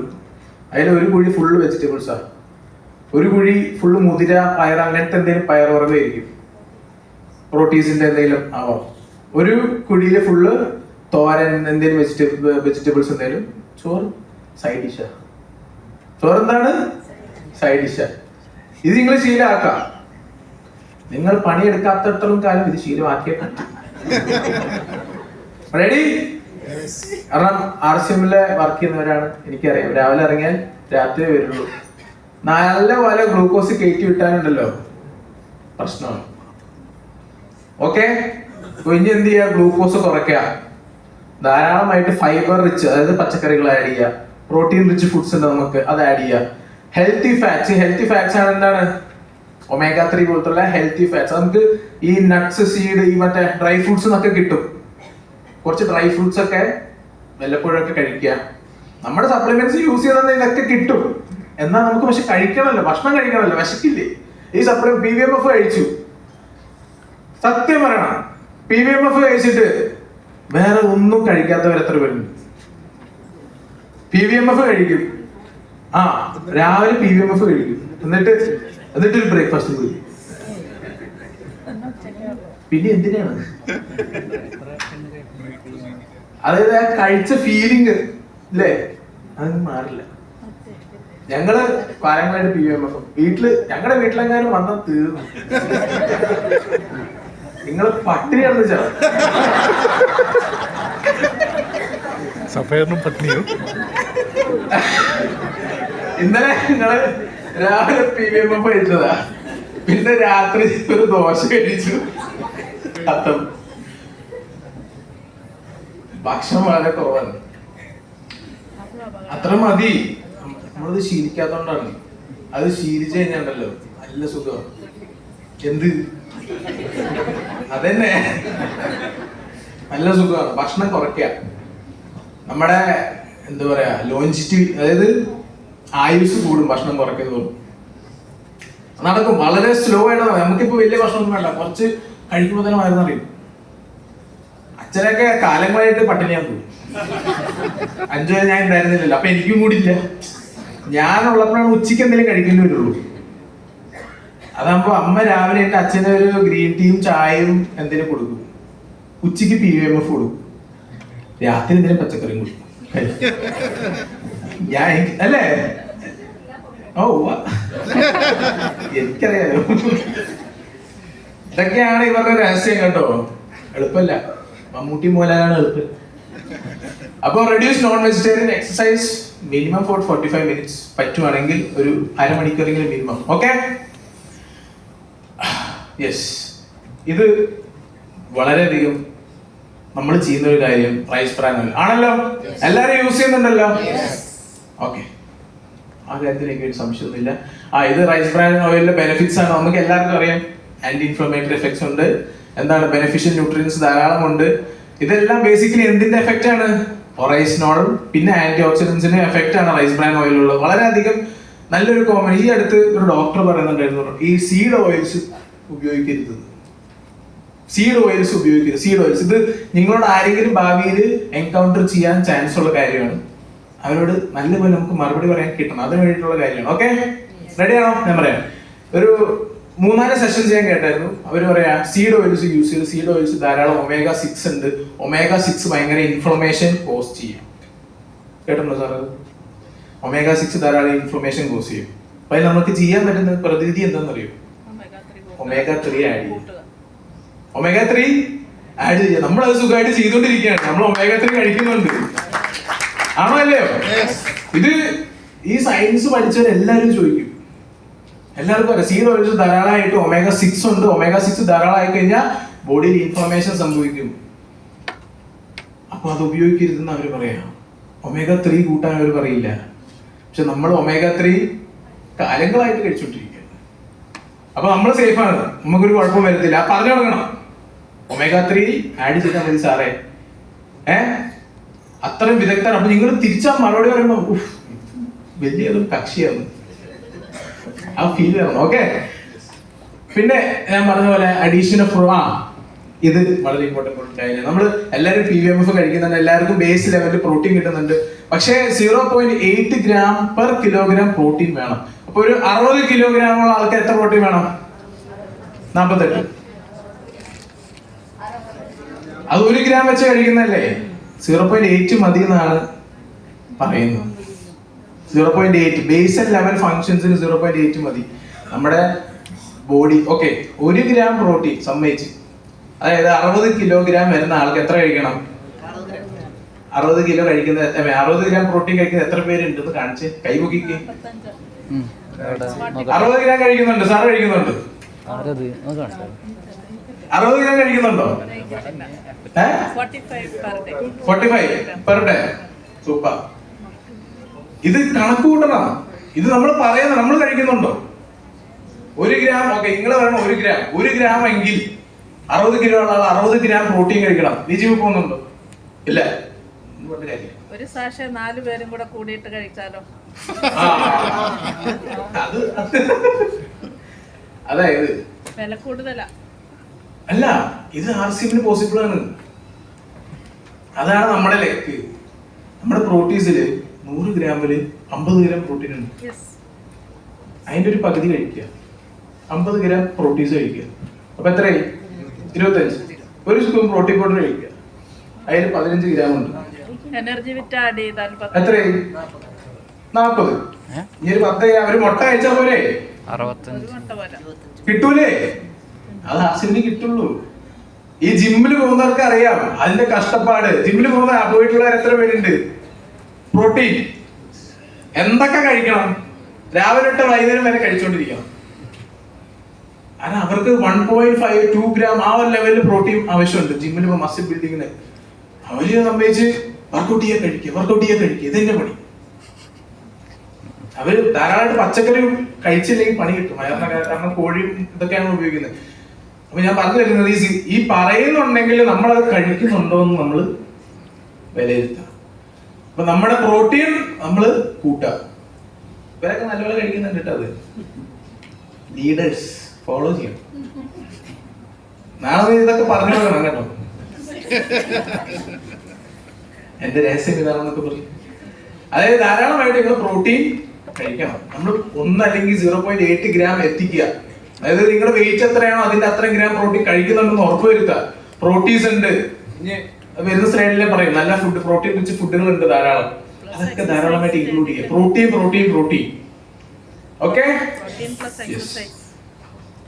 അതിൽ ഒരു കുഴി ഫുള്ള് വെജിറ്റബിൾസാ, ഒരു കുഴി ഫുള്ള് മുതിര, പയർ, അങ്ങനത്തെ എന്തെങ്കിലും പയറുവർഗ്ഗമായിരിക്കും, പ്രോട്ടീൻസിന്റെ എന്തെങ്കിലും ആവാം. ഒരു കുഴിയില് ഫുള്ള് തോരൻ, എന്തെങ്കിലും വെജിറ്റബിൾസ് എന്തെങ്കിലും. ചോറ് സൈഡ് ഡിഷാ. ചോറ് എന്താണ്? സൈഡ് ഡിഷാ. ഇത് നിങ്ങൾ ശീലമാക്കാം. നിങ്ങൾ പണിയെടുക്കാത്തടത്തോളം കാലം ഇത് ശീലമാക്കിയേ പറ്റും. റെഡി? കാരണം RCMല് വർക്ക് ചെയ്യുന്നവരാണ്, എനിക്കറിയാം. രാവിലെ ഇറങ്ങിയാൽ രാത്രി വരുള്ളൂ. നല്ല പോലെ ഗ്ലൂക്കോസ് കയറ്റി വിട്ടാനുണ്ടല്ലോ പ്രശ്നമാണ്. ഓക്കെ, ഇനി എന്ത് ചെയ്യുക? ഗ്ലൂക്കോസ് കുറയ്ക്കുക. ധാരാളമായിട്ട് ഫൈബർ റിച്ച്, അതായത് പച്ചക്കറികൾ ആഡ് ചെയ്യുക. പ്രോട്ടീൻ റിച്ച് ഫുഡ്സ് ഉണ്ട് നമുക്ക്, അത് ആഡ് ചെയ്യുക. ഹെൽത്തി ഫാറ്റ്സ് ആണ് എന്താണ്? omega-3 പോലത്തുള്ള ഹെൽത്തി ഫാറ്റ്സ്. നമുക്ക് ഈ നട്ട്സ്, സീഡ്, ഈ മറ്റേ ഡ്രൈ ഫ്രൂട്ട്സ് എന്നൊക്കെ കിട്ടും. കുറച്ച് ഡ്രൈ ഫ്രൂട്ട്സ് ഒക്കെ വല്ലപ്പോഴൊക്കെ കഴിക്കുക. നമ്മുടെ സപ്ലിമെന്റ്സ് യൂസ് ചെയ്താൽ ഇതൊക്കെ കിട്ടും. എന്നാൽ നമുക്ക് പക്ഷെ കഴിക്കണമല്ലോ, ഭക്ഷണം കഴിക്കണമല്ലോ, വിശക്കില്ലേ? ഈ PVMF കഴിച്ചു. സത്യം പറയണം, PVMF കഴിച്ചിട്ട് വേറെ ഒന്നും കഴിക്കാത്തവർ എത്ര പേരുണ്ട്? PVMF കഴിക്കും, രാവിലെ PVMF കഴിക്കും, എന്നിട്ട് ഒരു ബ്രേക്ക്ഫാസ്റ്റ് പോയി. പിന്നെ എന്തിനാണ്? അതായത് ആ കഴിച്ച ഫീലിംഗ് അല്ലേ, അതൊന്നും മാറില്ല. ഞങ്ങള് കാലങ്ങളായിട്ട് PVMF ഞങ്ങളുടെ വീട്ടിലെങ്ങാനും വന്നാൽ തീർന്നു. നിങ്ങള് പട്ടിണിയാണെന്ന് വെച്ചാൽ ഇന്നലെ നിങ്ങള് രാവിലെ PVMF കഴിച്ചതാ, പിന്നെ രാത്രി ഒരു ദോശ കഴിച്ചു. ഭക്ഷണം വളരെ കുറവാണ്. അത്ര മതി. നമ്മളത് ശീലിക്കാത്തോണ്ടാണ്. അത് ശീലിച്ചു കഴിഞ്ഞാണ്ടല്ലോ നല്ല സുഖമാണ്. എന്ത്? അതന്നെ, നല്ല സുഖമാണ്. ഭക്ഷണം കുറയ്ക്കുക. നമ്മുടെ എന്താ പറയാ, ലോഞ്ചിറ്റിവിറ്റി, അതായത് ആയുസ് കൂടും ഭക്ഷണം കുറയ്ക്കുന്നത്. നടക്കും, വളരെ സ്ലോ ആയിട്ട്. നമുക്കിപ്പോ വലിയ ഭക്ഷണമൊന്നും വേണ്ട, കുറച്ച് കഴിക്കുമ്പോൾ തന്നെ മരുന്നറിയും. അച്ഛനൊക്കെ കാലങ്ങളായിട്ട് പട്ടിണിയാൻ പോകും. 5 വരെ ഞാൻ ഉണ്ടായിരുന്നില്ലല്ലോ, അപ്പൊ എനിക്കും കൂടിയില്ല. ഞാനുള്ളപ്പോഴാണ് ഉച്ചയ്ക്ക് എന്തെങ്കിലും കഴിക്കേണ്ടി വരുള്ളൂ. അതാകുമ്പോ അമ്മ രാവിലെ എന്റെ അച്ഛന് ഒരു ഗ്രീൻ ടീയും ചായയും എന്തെങ്കിലും കൊടുക്കും, ഉച്ചയ്ക്ക് PVMF കൊടുക്കും, രാത്രി എന്തെങ്കിലും പച്ചക്കറിയും കൊടുക്കും. ഞാൻ അല്ലേ? ഓ, എനിക്കറിയാലോ. ഇതൊക്കെയാണ് ഇവരുടെ രഹസ്യം കേട്ടോ. എളുപ്പമല്ല, മമ്മൂട്ടി മോഹൻലാലാണ് എളുപ്പം. അപ്പൊ reduce non vegetarian exercise minimum for 45 minutes, പറ്റുവാണെങ്കിൽ ഒരു അരമണിക്കൂറെങ്കിലും മിനിമം. Okay, yes. ഇത് വളരെയധികം നമ്മൾ ചെയ്യുന്ന ഒരു കാര്യം. റൈസ് ബ്രാൻ ഓയിൽ ആണല്ലോ, എല്ലാരും യൂസ് ചെയ്യുന്നുണ്ടല്ലോ. ഓക്കെ, ആ കാര്യത്തിൽ എനിക്ക് ഒരു സംശയമൊന്നുമില്ല. ഇത് റൈസ് ബ്രാൻ ഓയിലിന്റെ ബെനിഫിറ്റ്സ് ആണ്, നമുക്ക് എല്ലാവർക്കും അറിയാം. ആന്റി ഇൻഫ്ലമേറ്ററി എഫക്ട്സ് ഉണ്ട്, എന്താണ് ബെനിഫിഷ്യൽ ന്യൂട്രിയൻസ് ധാരാളം ഉണ്ട്. ഇതെല്ലാം ബേസിക്കലി എന്തിന്റെ എഫക്റ്റ് ആണ്? ഒറൈസിനോളും പിന്നെ ആന്റി ഓക്സിഡൻസിന്റെ എഫക്റ്റ് ആണ് റൈസ് ബ്രാൻ ഓയിലുള്ളത്. വളരെയധികം നല്ലൊരു കോമൺ. ഈ അടുത്ത് ഒരു ഡോക്ടർ പറയുന്നുണ്ടായിരുന്നു, ഈ സീഡ് ഓയിൽസ് ഉപയോഗിക്കരുത്. സീഡ് ഓയിൽസ് ഇത് നിങ്ങളോട് ആരെങ്കിലും ഭാവിയിൽ എൻകൗണ്ടർ ചെയ്യാൻ ചാൻസ് ഉള്ള കാര്യമാണ്. അവരോട് നല്ലപോലെ നമുക്ക് മറുപടി പറയാൻ കിട്ടണം, അതിന് വേണ്ടിയിട്ടുള്ള കാര്യമാണ്. ഓക്കെ, റെഡിയാണോ? ഞാൻ പറയാം. ഒരു 3-4 സെഷൻസ് ഞാൻ കേട്ടായിരുന്നു. അവർ പറയാ സീഡ് ഓയിൽസ് യൂസ് ചെയ്ത് സീഡ് ഓയിൽസ് ധാരാളം omega-6 ഉണ്ട്. omega-6 ഭയങ്കര ഇൻഫ്ലമേഷൻ കോസ് ചെയ്യും. കേട്ടോ സാർ? omega-6 ധാരാളം ഇൻഫ്ലമേഷൻ കോസ് ചെയ്യും. അപ്പൊ അതിൽ നമുക്ക് ചെയ്യാൻ പറ്റുന്ന പ്രതിവിധി എന്താണെന്നറിയോ? omega-3 ആഡ് ചെയ്യും. omega-3 ആഡ് ചെയ്യുക. നമ്മളത് സുഖമായിട്ട് ചെയ്തുകൊണ്ടിരിക്കുകയാണ്. നമ്മൾ omega-3 കഴിക്കുന്നുണ്ട്. ആണോ അല്ലയോ? ഇത് ഈ സയൻസ് പഠിച്ചവർ എല്ലാവരും ചോദിക്കും. എല്ലാവർക്കും അറിയാം സീഡ് ഓയിൽസ് ധാരാളമായിട്ട് omega-6 ഉണ്ട്. omega-6 ധാരാളമായി കഴിഞ്ഞാൽ ബോഡിയിൽ ഇൻഫ്ലമേഷൻ സംഭവിക്കും. അപ്പൊ അത് ഉപയോഗിക്കരുതെന്ന് അവർ പറയാം. omega-3 കൂട്ടാൻ അവർ പറയില്ല. പക്ഷെ നമ്മൾ omega-3 കാലങ്ങളായിട്ട് കഴിച്ചോണ്ടിരിക്കുകയാണ്. അപ്പൊ നമ്മൾ സേഫാണ്, നമുക്കൊരു കുഴപ്പം വരത്തില്ല. പറഞ്ഞു തുടങ്ങണം omega-3 ആഡ് ചെയ്താൽ മതി സാറേ. അത്രയും വിദഗ്ധർ. അപ്പൊ നിങ്ങൾ തിരിച്ചാ മറുപടി പറയുമ്പോ വലിയൊരു കക്ഷിയാണ് ആ ഫീൽ വരണം. ഓക്കെ. പിന്നെ ഞാൻ പറഞ്ഞ പോലെ അഡീഷൻ ഓഫ് ഇത് വളരെ ഇമ്പോർട്ടന്റ് കാര്യം. നമ്മൾ എല്ലാവരും PVMF കഴിക്കുന്നുണ്ട്, എല്ലാവർക്കും ബേസ് ലെവലിൽ പ്രോട്ടീൻ കിട്ടുന്നുണ്ട്. പക്ഷേ 0.8 gram per kilogram പ്രോട്ടീൻ വേണം. അപ്പൊ ഒരു 60 കിലോഗ്രാം ഉള്ള ആൾക്ക് എത്ര പ്രോട്ടീൻ വേണം? 48. അത് 1 gram വെച്ച് കഴിക്കുന്നല്ലേ? 0.8 മതി എന്നാണ് പറയുന്നത്. 0.8 ബേസൽ ലെവൽ ഫങ്ഷൻസിന് 0.8 മതി നമ്മുടെ ബോഡി. ഓക്കെ, 1 gram പ്രോട്ടീൻ സമ്മതിച്ച്, അതായത് 60 കിലോഗ്രാം വരുന്ന ആൾക്ക് എത്ര കഴിക്കണം? 60 കിലോ കഴിക്കുന്ന 60 gram പ്രോട്ടീൻ കഴിക്കുന്ന എത്ര പേരുണ്ടെന്ന് കാണിച്ച് കൈ പൊക്കിക്ക്. 60 gram കഴിക്കുന്നുണ്ട്. സാറ് കഴിക്കുന്നുണ്ട്? 60 gram കഴിക്കുന്നുണ്ടോ? 45 പെർ ഡേ. സൂപ്പർ. ഇത് കണക്ക് കൂട്ടണം. ഇത് നമ്മൾ പറയുന്നത് നമ്മൾ കഴിക്കുന്നുണ്ടോ? 1 gram. ഓക്കെ, നിങ്ങൾ പറയണം 1 gram എങ്കിൽ 60 കിലോ ഉള്ള ആൾ 60 gram പ്രോട്ടീൻ കഴിക്കണം. നീ ജിമ്മിൽ പോകുന്നുണ്ടോ? ഇല്ല. ഒരു സാഷേ 4 പേരും കൂടെ കൂടിയിട്ട് കഴിച്ചാലോ? അതായത് വില കൂടുതലാ. അല്ല, ഇത് RCM പോസിബിൾ ആണ്. അതാണ് നമ്മുടെ ലെക്ക്. നമ്മുടെ പ്രോട്ടീൻസില് 100 ഗ്രാമില് 50 gram പ്രോട്ടീൻ ഉണ്ട്. അതിന്റെ ഒരു പകുതി കഴിക്കുക, 50 gram പ്രോട്ടീൻസ് കഴിക്കുക. അപ്പൊ എത്രയായി? 25. ഒരു സ്പൂൺ പ്രോട്ടീൻ പൗഡർ കഴിക്കുക, അതിൽ 15 gram ഉണ്ട്. എനർജി വിറ്റ് ആഡ് ചെയ്താൽ എത്രയായി? 40. ഇനി ഒരു 10 gram ഒരു മുട്ട കഴിച്ചാ പോരെ? 65 കിട്ടൂലേ? അത് RCM കിട്ടുള്ളൂ. ഈ ജിമ്മിൽ പോകുന്നവർക്ക് അറിയാം അതിന്റെ കഷ്ടപ്പാട്. ജിമ്മിൽ പോയിട്ടുള്ളവർ എത്ര പേരുണ്ട്? പ്രോട്ടീൻ എന്തൊക്കെ കഴിക്കണം? രാവിലെ തൊട്ട് വൈകുന്നേരം വരെ കഴിച്ചോണ്ടിരിക്കണം. കാരണം അവർക്ക് 1.5-2 gram ആ ഒരു ലെവലിൽ പ്രോട്ടീൻ ആവശ്യമുണ്ട് ജിമ്മിൽ. മസിൽ ബിൽഡിങ്ങിന് അവര് സംബന്ധിച്ച് വർക്കൗട്ട് ചെയ്യാൻ കഴിക്കുക. ഇതെന്റെ പണി. അവര് ധാരാളമായിട്ട് പച്ചക്കറി കഴിച്ചില്ലെങ്കിൽ പണി കിട്ടും. കാരണം കോഴിയും ഇതൊക്കെയാണ് ഉപയോഗിക്കുന്നത്. അപ്പൊ ഞാൻ പറഞ്ഞു തരുന്നത് ഈ പറയുന്നുണ്ടെങ്കിൽ നമ്മളത് കഴിക്കുന്നുണ്ടോ എന്ന് നമ്മൾ വിലയിരുത്താം. അപ്പൊ നമ്മുടെ പ്രോട്ടീൻ നമ്മൾ കൂട്ടുക. ഇവരൊക്കെ നല്ലപോലെ കഴിക്കുന്നുണ്ട് കേട്ടോ. അത് ലീഡേഴ്സ് ഫോളോ ചെയ്യണം. നാളെ ഇതൊക്കെ പറഞ്ഞു കൊടുക്കണം കേട്ടോ. എന്റെ രഹസ്യം ഇതാണെന്നൊക്കെ പറയും. അതായത് ധാരാളമായിട്ട് നിങ്ങൾ പ്രോട്ടീൻ കഴിക്കണം. നമ്മൾ 1 അല്ലെങ്കിൽ 0.8 gram എത്തിക്കുക. അതായത് നിങ്ങളുടെ വെയിറ്റ് എത്രയാണോ അതിന്റെ അത്രയും ഗ്രാം പ്രോട്ടീൻ കഴിക്കുന്നുണ്ടെന്ന് ഉറപ്പുവരുത്തുക. പ്രോട്ടീൻസ് ഉണ്ട്, ഇനി വരുന്ന സ്ലൈഡിലെ പറയും നല്ല ഫുഡ്, പ്രോട്ടീൻ റിച്ച് ഫുഡുകൾ ഉണ്ട് ധാരാളം. അതൊക്കെ ധാരാളമായിട്ട് ഇൻക്ലൂഡ് ചെയ്യുക. പ്രോട്ടീൻ. ഓക്കെ.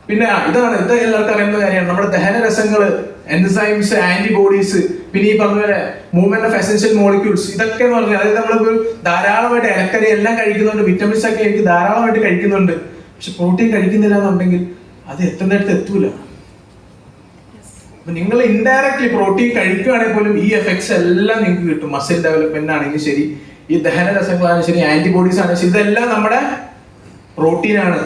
പിന്നെ ഇത് എല്ലാവർക്കും അറിയുന്ന കാര്യമാണ്. നമ്മുടെ ദഹനരസങ്ങള്, എൻസൈംസ്, ആന്റിബോഡീസ്, പിന്നെ ഈ പറഞ്ഞ പോലെ മൂവ്മെന്റ് ഓഫ് എസെൻഷ്യൽ മോളിക്യൂൾസ്, ഇതൊക്കെ എന്ന് പറഞ്ഞാൽ അതായത് നമ്മളിപ്പോൾ ധാരാളമായിട്ട് ഇലക്കറി എല്ലാം കഴിക്കുന്നുണ്ട്, വിറ്റമിൻസ് ഒക്കെ എനിക്ക് ധാരാളമായിട്ട് കഴിക്കുന്നുണ്ട്. പക്ഷെ പ്രോട്ടീൻ കഴിക്കുന്നില്ല എന്നുണ്ടെങ്കിൽ അത് എത്തുന്നിടത്ത് എത്തൂല. നിങ്ങൾ ഇൻഡയറക്ട്ലി പ്രോട്ടീൻ കഴിക്കുകയാണെങ്കിൽ പോലും ഈ എഫക്ട്സ് എല്ലാം നിങ്ങൾക്ക് കിട്ടും. മസിൽ ഡെവലപ്മെന്റ് ആണെങ്കിലും ശരി, ഈ ദഹനരസങ്ങളാണെങ്കിലും ശരി, ആന്റിബോഡീസ് ആണെങ്കിലും ശരി, ഇതെല്ലാം നമ്മുടെ പ്രോട്ടീൻ ആണ്.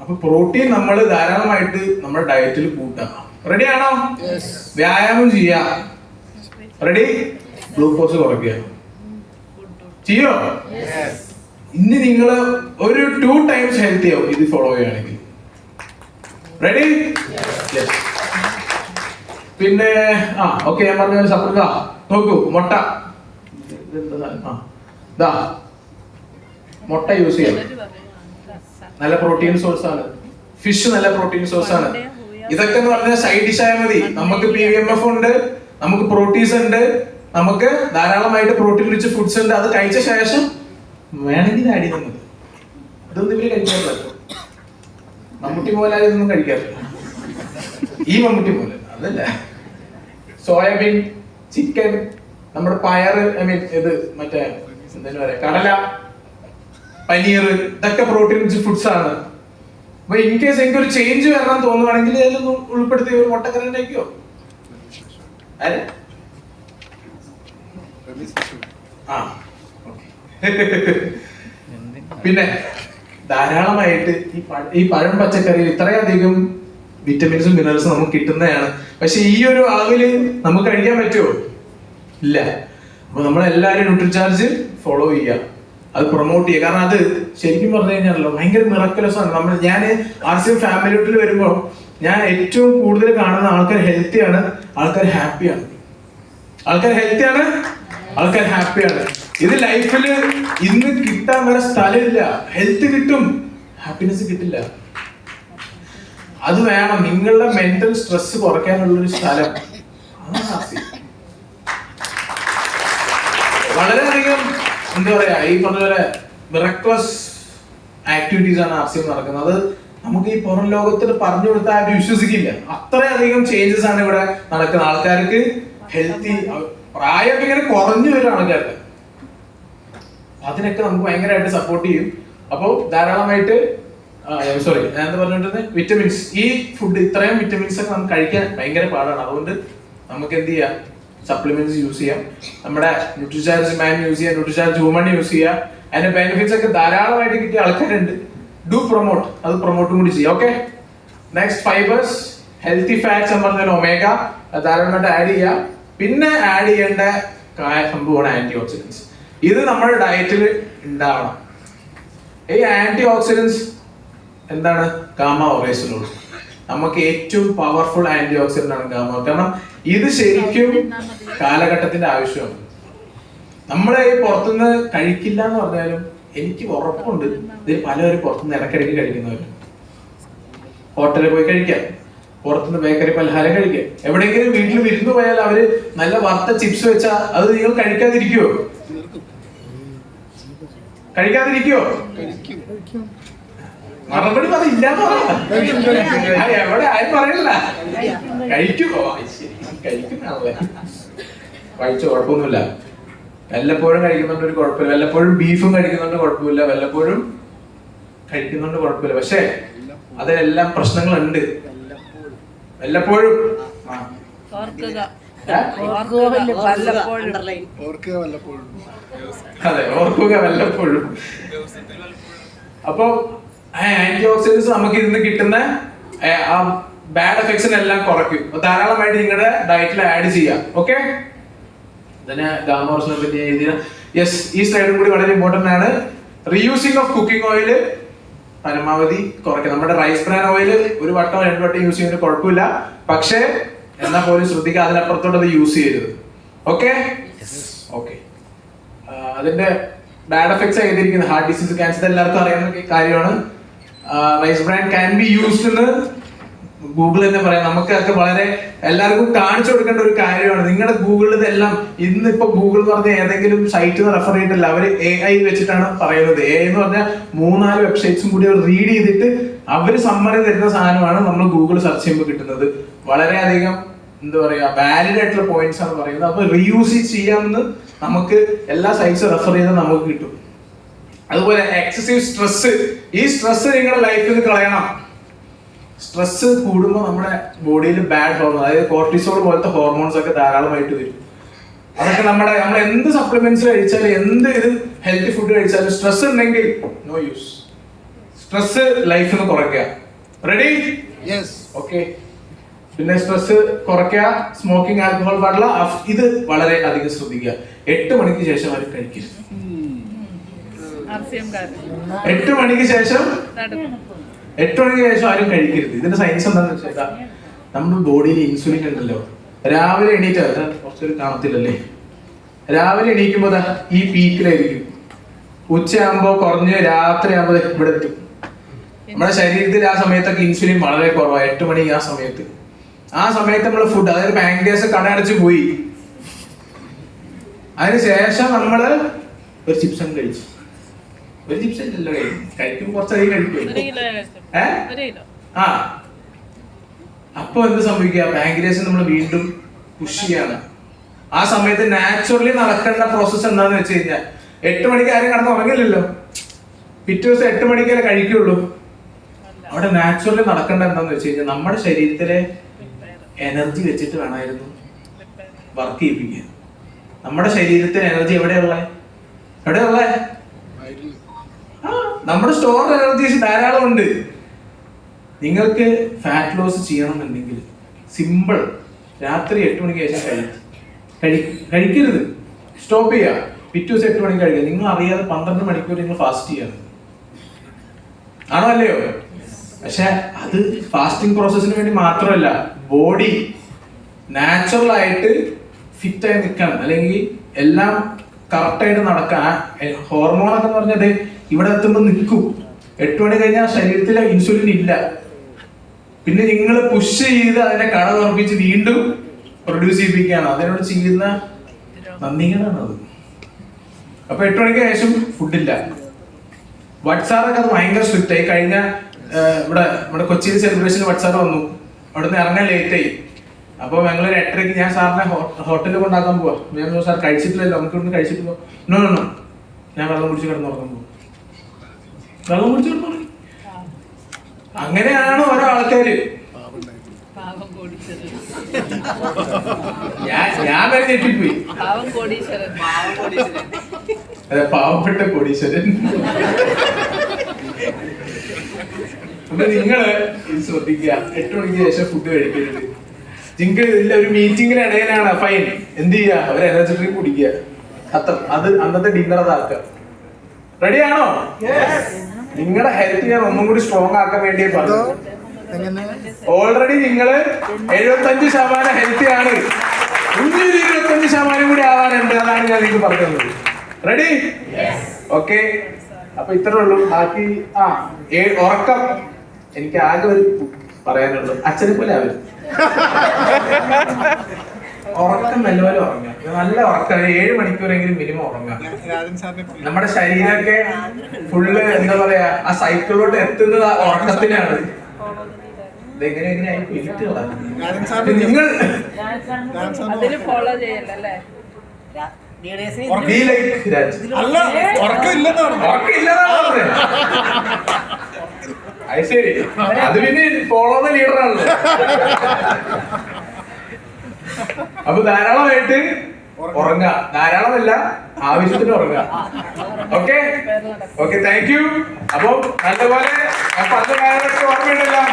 അപ്പൊ പ്രോട്ടീൻ നമ്മൾ ധാരാളമായിട്ട് നമ്മുടെ ഡയറ്റിൽ കൂട്ടാം. റെഡി ആണോ? വ്യായാമം ചെയ്യാം. റെഡി? ഗ്ലൂക്കോസ് കുറയ്ക്കുക. ചെയ്യോ? ഇനി നിങ്ങൾ ഒരു 2 times ഹെൽത്തി ആവും ഇത് ഫോളോ ചെയ്യുകയാണെങ്കിൽ. റെഡി? പിന്നെ ഓക്കെ, ഞാൻ പറഞ്ഞ സപ്രത നോക്കൂ. മുട്ട മുട്ട യൂസ് ചെയ്യാം. നല്ല പ്രോട്ടീൻ സോഴ്സ് ആണ്. ഫിഷ് നല്ല പ്രോട്ടീൻ സോഴ്സ് ആണ്. ഇതൊക്കെ എന്ന് പറഞ്ഞാൽ സൈഡ് ഡിഷ് ആയാൽ മതി. നമുക്ക് PVMF ഉണ്ട്, നമുക്ക് പ്രോട്ടീൻസ് ഉണ്ട്, നമുക്ക് ധാരാളമായിട്ട് പ്രോട്ടീൻ റിച്ച് ഫുഡ്സ് ഉണ്ട്. അത് കഴിച്ച ശേഷം വേണമെങ്കിൽ ആഡ് ചെയ്താൽ മതി. അതൊന്നും ഇവര് കഴിക്കാറില്ല. മമ്മൂട്ടി മോഹൻലാൽ ഇതൊന്നും കഴിക്കാറില്ല. ഈ മമ്മൂട്ടി മോഹൻലാൽ അതല്ല. സോയാബീൻ, ചിക്കൻ, നമ്മുടെ പയറ്, ഇത് മറ്റേ എന്താ പറയാ, കടല, പനീർ, ഇതൊക്കെ പ്രോട്ടീൻ റിച്ച് ഫുഡ്സ് ആണ്. അപ്പൊ ഇൻ കേസ് എനിക്ക് ഒരു ചേഞ്ച് വരണം തോന്നുവാണെങ്കിൽ അതിലൊന്നും ഉൾപ്പെടുത്തി ഒരു മുട്ടക്കറി ഉണ്ടാക്കിയോ? പിന്നെ ധാരാളമായിട്ട് ഈ പഴം പച്ചക്കറിയിൽ ഇത്രയധികം വിറ്റമിൻസും മിനറൽസും നമുക്ക് കിട്ടുന്നതാണ്. പക്ഷെ ഈ ഒരു അളവില് നമുക്ക് കഴിക്കാൻ പറ്റുമോ? ഇല്ല. അപ്പൊ നമ്മളെല്ലാരും ന്യൂട്രിചാർജ് ഫോളോ ചെയ്യുക, അത് പ്രൊമോട്ട് ചെയ്യുക. കാരണം അത് ശരിക്കും പറഞ്ഞു കഴിഞ്ഞാലോ ഭയങ്കര മിറക്കുലസ് ആണ്. ഞാൻ RCM ഫാമിലിയിൽ വരുമ്പോൾ ഞാൻ ഏറ്റവും കൂടുതൽ കാണുന്ന ആൾക്കാർ ഹെൽത്തിയാണ്, ആൾക്കാർ ഹാപ്പിയാണ്. ആൾക്കാർ ഹെൽത്തിയാണ്, ആൾക്കാർ ഹാപ്പിയാണ്. ഇത് ലൈഫിൽ ഇന്ന് കിട്ടാൻ വരെ സ്ഥലമില്ല. ഹെൽത്ത് കിട്ടും, ഹാപ്പിനെസ് കിട്ടില്ല. അത് വേണം. നിങ്ങളുടെ മെന്റൽ സ്ട്രെസ് കുറയ്ക്കാനുള്ള ഒരു സ്ഥലം വളരെയധികം എന്താ പറയാ, ഈ പറഞ്ഞ പോലെ മിറക്ലസ് ആക്ടിവിറ്റീസ് ആണ് RCM നടക്കുന്നത്. അത് നമുക്ക് ഈ പുറം ലോകത്തിൽ പറഞ്ഞു കൊടുത്താൽ ആരും വിശ്വസിക്കില്ല. അത്രയധികം ചേഞ്ചസ് ആണ് ഇവിടെ നടക്കുന്നത്. ആൾക്കാർക്ക് ഹെൽത്തി, പ്രായമൊക്കെ ഇങ്ങനെ കുറഞ്ഞു വരും ആൾക്കാർക്ക്. അതിനൊക്കെ നമുക്ക് ഭയങ്കരമായിട്ട് സപ്പോർട്ട് ചെയ്യും. അപ്പോൾ ധാരാളമായിട്ട് സോറി ഞാൻ എന്താ പറഞ്ഞിട്ടുള്ളത്, വിറ്റമിൻസ്. ഈ ഫുഡ് ഇത്രയും വിറ്റമിൻസ് ഒക്കെ നമുക്ക് കഴിക്കാൻ ഭയങ്കര പാടാണ്. അതുകൊണ്ട് നമുക്ക് എന്ത് ചെയ്യാം, സപ്ലിമെന്റ്സ് യൂസ് ചെയ്യാം. നമ്മുടെ ന്യൂട്രിചാർജ് മാൻ യൂസ് ചെയ്യാം, ന്യൂട്രിചാർജ് വുമൺ യൂസ് ചെയ്യാം. അതിന്റെ ബെനിഫിറ്റ്സ് ഒക്കെ ധാരാളമായിട്ട് കിട്ടിയ ആൾക്കാരുണ്ട്. ഡു പ്രൊമോട്ട്, അത് പ്രൊമോട്ടും കൂടി ചെയ്യാം. Okay, next fibres, healthy fats എന്ന് പറഞ്ഞാൽ ഒമേഗ ധാരാളമായിട്ട് ആഡ് ചെയ്യാം. പിന്നെ ആഡ് ചെയ്യേണ്ട സംഭവമാണ് ആന്റി ഓക്സിഡൻസ്. ഇത് നമ്മുടെ ഡയറ്റിൽ ഉണ്ടാവണം. ഈ ആന്റി ഓക്സിഡൻസ് എന്താണ്? ഗാമ ഓറേസിനോൾ. നമുക്ക് ഏറ്റവും പവർഫുൾ ആന്റി ഓക്സിഡന്റ് ആണ് ഗാമ. കാരണം ഇത് ശരിക്കും കാലഘട്ടത്തിന്റെ ആവശ്യമാണ്. നമ്മളെ ഈ പുറത്തുനിന്ന് കഴിക്കില്ല എന്ന് പറഞ്ഞാലും എനിക്ക് ഉറപ്പുണ്ട് ഇതിൽ പലരും പുറത്തുനിന്ന് ഇടയ്ക്കിടയ്ക്ക് കഴിക്കുന്നവരും. ഹോട്ടലിൽ പോയി കഴിക്കാം, പുറത്തുനിന്ന് ബേക്കറി പലഹാരം കഴിക്കാം. എവിടെയെങ്കിലും വീട്ടിൽ വിരുന്ന് പോയാൽ അവര് നല്ല വറുത്ത ചിപ്സ് വെച്ചാ അത് നിങ്ങൾ കഴിക്കാതിരിക്കുവോ? കഴിക്കാതിരിക്കുവോ? മറുപടി പറയില്ലാന്ന് പറയാം. എവിടെ ആരും പറയണില്ല. കഴിക്കുമോ? കഴിക്കുന്നതാണല്ലേ, കഴിച്ചു കുഴപ്പമൊന്നുമില്ല. വല്ലപ്പോഴും കഴിക്കുന്നുണ്ട് ഒരു കുഴപ്പമില്ല. വല്ലപ്പോഴും ബീഫും കഴിക്കുന്നുണ്ട് കുഴപ്പമില്ല. വല്ലപ്പോഴും കഴിക്കുന്നുണ്ട് കുഴപ്പമില്ല. പക്ഷെ അതിലെല്ലാം പ്രശ്നങ്ങളുണ്ട്. വല്ലപ്പോഴും അതെ, ഓർക്കുക വല്ലപ്പോഴും. അപ്പൊ ആന്റി ഓക്സിഡൻസ് നമുക്ക് ഇതിന് കിട്ടുന്ന ആ ബാഡ് എഫക്ട്സിനെല്ലാം കുറയ്ക്കും. ധാരാളമായിട്ട് നിങ്ങളുടെ ഡയറ്റിൽ ആഡ് ചെയ്യാം. ഓക്കെ, ഇതിന് ഗാമോറസിനെ പറ്റി എഴുതിയ യെസ്, ഈ സ്ലൈഡും കൂടി വളരെ ഇമ്പോർട്ടന്റ് ആണ്. റീയൂസിങ് ഓഫ് കുക്കിംഗ് ഓയിൽ പരമാവധി കുറയ്ക്കുക. നമ്മുടെ റൈസ് ബ്രാൻ ഓയിൽ ഒരു വട്ടം 2 വട്ടം യൂസ് ചെയ്യുന്നത് കുഴപ്പമില്ല. പക്ഷേ എന്നാൽ പോലും ശ്രദ്ധിക്കുക, അതിനപ്പുറത്തോട്ട് അത് യൂസ് ചെയ്യരുത്. Okay okay. അതിന്റെ ബാഡ് എഫക്ട്സ് എഴുതിയിരിക്കുന്നത് ഹാർട്ട് ഡിസീസ്, ക്യാൻസർ, എല്ലാവർക്കും അറിയാവുന്ന കാര്യമാണ്. Rice bran can be used എന്ന് ഗൂഗിൾ തന്നെ പറയാം. നമുക്കൊക്കെ വളരെ എല്ലാവർക്കും കാണിച്ചു കൊടുക്കേണ്ട ഒരു കാര്യമാണ്. നിങ്ങളുടെ ഗൂഗിളിൽ ഇതെല്ലാം ഇന്നിപ്പോ ഗൂഗിൾ എന്ന് പറഞ്ഞ ഏതെങ്കിലും സൈറ്റിൽ റെഫർ ചെയ്തിട്ടില്ല, അവര് AI വെച്ചിട്ടാണ് പറയുന്നത്. AI എന്ന് പറഞ്ഞാൽ 3-4 വെബ്സൈറ്റ്സും കൂടി അവർ റീഡ് ചെയ്തിട്ട് അവര് സമ്മറി തരുന്ന സാധനമാണ് നമ്മൾ ഗൂഗിൾ സെർച്ച് ചെയ്യുമ്പോൾ കിട്ടുന്നത്. വളരെയധികം എന്താ പറയാ, വാലിഡ് ആയിട്ടുള്ള പോയിന്റ്സ് ആണ് പറയുന്നത്. അപ്പൊ റീയൂസ് ചെയ്യാമെന്ന് നമുക്ക് എല്ലാ സൈറ്റ്സും റെഫർ ചെയ്താൽ നമുക്ക് കിട്ടും. അതുപോലെ എക്സസീവ് സ്ട്രെസ്, ഈ സ്ട്രെസ് നിങ്ങളുടെ ലൈഫിൽ നിന്ന് കളയണം. സ്ട്രെസ് കൂടുമ്പോൾ നമ്മുടെ ബോഡിയിൽ ബാഡ് ഹോർമോൺ, അതായത് കോർട്ടിസോൾ പോലത്തെ ഹോർമോൺസ് ഒക്കെ ധാരാളമായിട്ട് വരും. അതൊക്കെ നമ്മൾ എന്ത് സപ്ലിമെന്റ്സ് കഴിച്ചാലും എന്ത് ഇത് ഹെൽത്തി ഫുഡ് കഴിച്ചാലും സ്ട്രെസ് ഉണ്ടെങ്കിൽ നോ യൂസ്. സ്ട്രെസ് ലൈഫിൽ നിന്ന് കുറയ്ക്കുക. റെഡി? ഓക്കെ. പിന്നെ സ്ട്രെസ് കുറയ്ക്കുക, സ്മോക്കിംഗ്, ആൽക്കഹോൾ പാടില്ല. ഇത് വളരെ അധികം ശ്രദ്ധിക്കുക. 8 മണിക്ക് ശേഷം ആരും കഴിക്കരുത്. 8 മണിക്ക് ശേഷം ആരും കഴിക്കരുത്. ഇതിന്റെ സയൻസ് എന്താണെന്ന് വെച്ചാൽ നമ്മുടെ ബോഡിയിൽ ഇൻസുലിൻ ഉണ്ടല്ലോ. രാവിലെ എണീറ്റ് കുറച്ചൊരു കാണത്തില്ലല്ലേ, രാവിലെ എണീക്കുമ്പോ ഈ പീക്കിലായിരിക്കും. ഉച്ചയാകുമ്പോ കുറഞ്ഞ് രാത്രി ആകുമ്പോ ഇവിടെ എത്തും. നമ്മുടെ ശരീരത്തിൽ ആ സമയത്തൊക്കെ ഇൻസുലിൻ വളരെ കുറവാണ്. 8 മണി ആ സമയത്ത് നമ്മൾ ഫുഡ്, അതായത് പാൻക്രിയാസ് കടയടച്ച് പോയി. അതിനുശേഷം നമ്മള് ഒരു ചിപ്സും കഴിച്ചു. ഒരു ചിപ്സ് അല്ലല്ലോ കഴിക്കും, കുറച്ചധികം കഴിക്കും. ആ അപ്പൊ എന്ത് സംഭവിക്കുക? പാൻക്രിയാസ് നമ്മൾ വീണ്ടും പുഷ് ചെയ്യാണ്. ആ സമയത്ത് നാച്ചുറലി നടക്കേണ്ട പ്രോസസ് എന്താന്ന് വെച്ച് കഴിഞ്ഞാൽ 8 മണിക്ക് ആരും കടന്ന് ഉറങ്ങില്ലല്ലോ. പിറ്റേ ദിവസം 8 മണിക്കല്ലേ കഴിക്കുള്ളൂ. അവിടെ നാച്ചുറലി നടക്കേണ്ട എന്താന്ന് വെച്ച് കഴിഞ്ഞാൽ നമ്മുടെ ശരീരത്തിലെ എനർജി വെച്ചിട്ട് വേണമായിരുന്നു വർക്ക് ചെയ്യിപ്പിക്കാൻ. നമ്മുടെ ശരീരത്തിന് എനർജി എവിടെയുള്ള നമ്മുടെ സ്റ്റോർ എനർജീസ് ധാരാളം ഉണ്ട്. നിങ്ങൾക്ക് ഫാറ്റ് ലോസ് ചെയ്യണമെന്നുണ്ടെങ്കിൽ സിമ്പിൾ, രാത്രി 8 മണിക്ക് ശേഷം കഴിക്കരുത്, സ്റ്റോപ്പ് ചെയ്യുക. പിറ്റേ ദിവസം 8 മണിക്ക് കഴിക്കുക. നിങ്ങൾ അറിയാതെ 12 മണിക്കൂർ നിങ്ങൾ ഫാസ്റ്റ് ചെയ്യാണ്. ആണോ അല്ലയോ? പക്ഷെ അത് ഫാസ്റ്റിംഗ് പ്രോസസ്സിന് വേണ്ടി മാത്രമല്ല, ബോഡി നാച്ചുറൽ ആയിട്ട് ഫിറ്റ് ആയി നിൽക്കാൻ, അല്ലെങ്കിൽ എല്ലാം കറക്റ്റായിട്ട് നടക്കാൻ. ഹോർമോണൊക്കെ എന്ന് പറഞ്ഞത് ഇവിടെ എത്തുമ്പോൾ നിൽക്കും. 8 മണി കഴിഞ്ഞാൽ ശരീരത്തിൽ ഇൻസുലിൻ ഇല്ല. പിന്നെ നിങ്ങൾ പുഷ് ചെയ്ത് അതിനെ കട തുറപ്പിച്ച് വീണ്ടും പ്രൊഡ്യൂസ് ചെയ്യിപ്പിക്കുകയാണ്. അതിനോട് ചെയ്യുന്ന നന്ദികളാണ് അത്. അപ്പൊ 8 മണിക്ക് ശേഷം ഫുഡില്ല. വട്സാറൊക്കെ അത് ഭയങ്കര സ്ട്രിക്റ്റ് ആയി. കഴിഞ്ഞ ഇവിടെ കൊച്ചിയിൽ സെലിബ്രേഷൻ വട്സാർ വന്നു. അവിടെ നിന്ന് ഇറങ്ങാൻ ലേറ്റ് ആയി. അപ്പൊ ഞങ്ങൾ 8:30 ഞാൻ സാറിനെ ഹോട്ടലിൽ കൊണ്ടാക്കാൻ പോവാ. ഞാൻ സാർ കഴിച്ചിട്ടില്ലല്ലോ, നമുക്ക് ഇവിടുന്ന് കഴിച്ചിട്ട് പോവാ. നോ ഞാൻ വെള്ളം കുടിച്ച് കിടന്നുറങ്ങാൻ പോകും. വെള്ളം കുടിച്ച് കിടന്നുറങ്ങി. അങ്ങനെയാണ് ഓരോ ആൾക്കാര്. ഞാൻ വരെ ഞെട്ടിപ്പോയി. അതെ, പാവപ്പെട്ട കോടീശ്വരൻ. അപ്പൊ നിങ്ങള് ഇത് ശ്രദ്ധിക്കുക, 8 മണിക്ക് ശേഷം ഫുഡ് കഴിക്കരുത്. നിങ്ങൾക്ക് ഇല്ല, ഒരു മീറ്റിംഗിന് ഇടയിലാണ് ഫൈൻ, എന്ത് ചെയ്യുക? ഒരു എനർജി ഡ്രിങ്ക് കുടിക്കുക. അത് അന്നത്തെ ഡിന്നർ അതാക്കുക. റെഡിയാണോ? നിങ്ങളുടെ ഹെൽത്ത് ഞാൻ ഒന്നും കൂടി സ്ട്രോങ് ആക്കാൻ വേണ്ടി പറഞ്ഞു. ഓൾറെഡി നിങ്ങള് 75% ഹെൽത്തി ആണ്. 25% കൂടി ആവാനുണ്ട്. അതാണ് ഞാൻ നിങ്ങൾക്ക് പറഞ്ഞത്. റെഡി? ഓക്കെ. അപ്പൊ ഇത്രേ ഉള്ളൂ. ബാക്കി ഉറക്കം എനിക്ക് ആകെ ഒരു പറയാനുള്ളൂ, അച്ഛനെ പോലെ ആവരും. ഉറക്കം നല്ലപോലെ ഉറങ്ങാം. നല്ല ഉറക്കം, 7 മണിക്കൂറെങ്കിലും മിനിമം ഉറങ്ങാം. നമ്മുടെ ശരീരമൊക്കെ ഫുള്ള് എന്താ പറയാ, ആ സൈക്കിളിലോട്ട് എത്തുന്നത് ആ ഉറക്കത്തിനാണ്. നിങ്ങൾ അത് ശരി, അത് പിന്നെ ഫോളോ ദ ലീഡറാണല്ലോ. അപ്പൊ ധാരാളമായിട്ട് ഉറങ്ങുക. ധാരാളമല്ല, ആവശ്യത്തിന് ഉറങ്ങുക. Okay okay, thank you. അപ്പൊ നല്ലപോലെ പല കാര്യങ്ങളൊക്കെ ഓർമ്മയുണ്ടല്ലോ.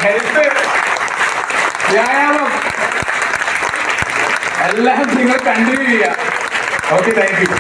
ഹെൽത്ത്, വ്യായാമം എല്ലാം നിങ്ങൾ കണ്ടിന്യൂ ചെയ്യുക. Okay, thank you.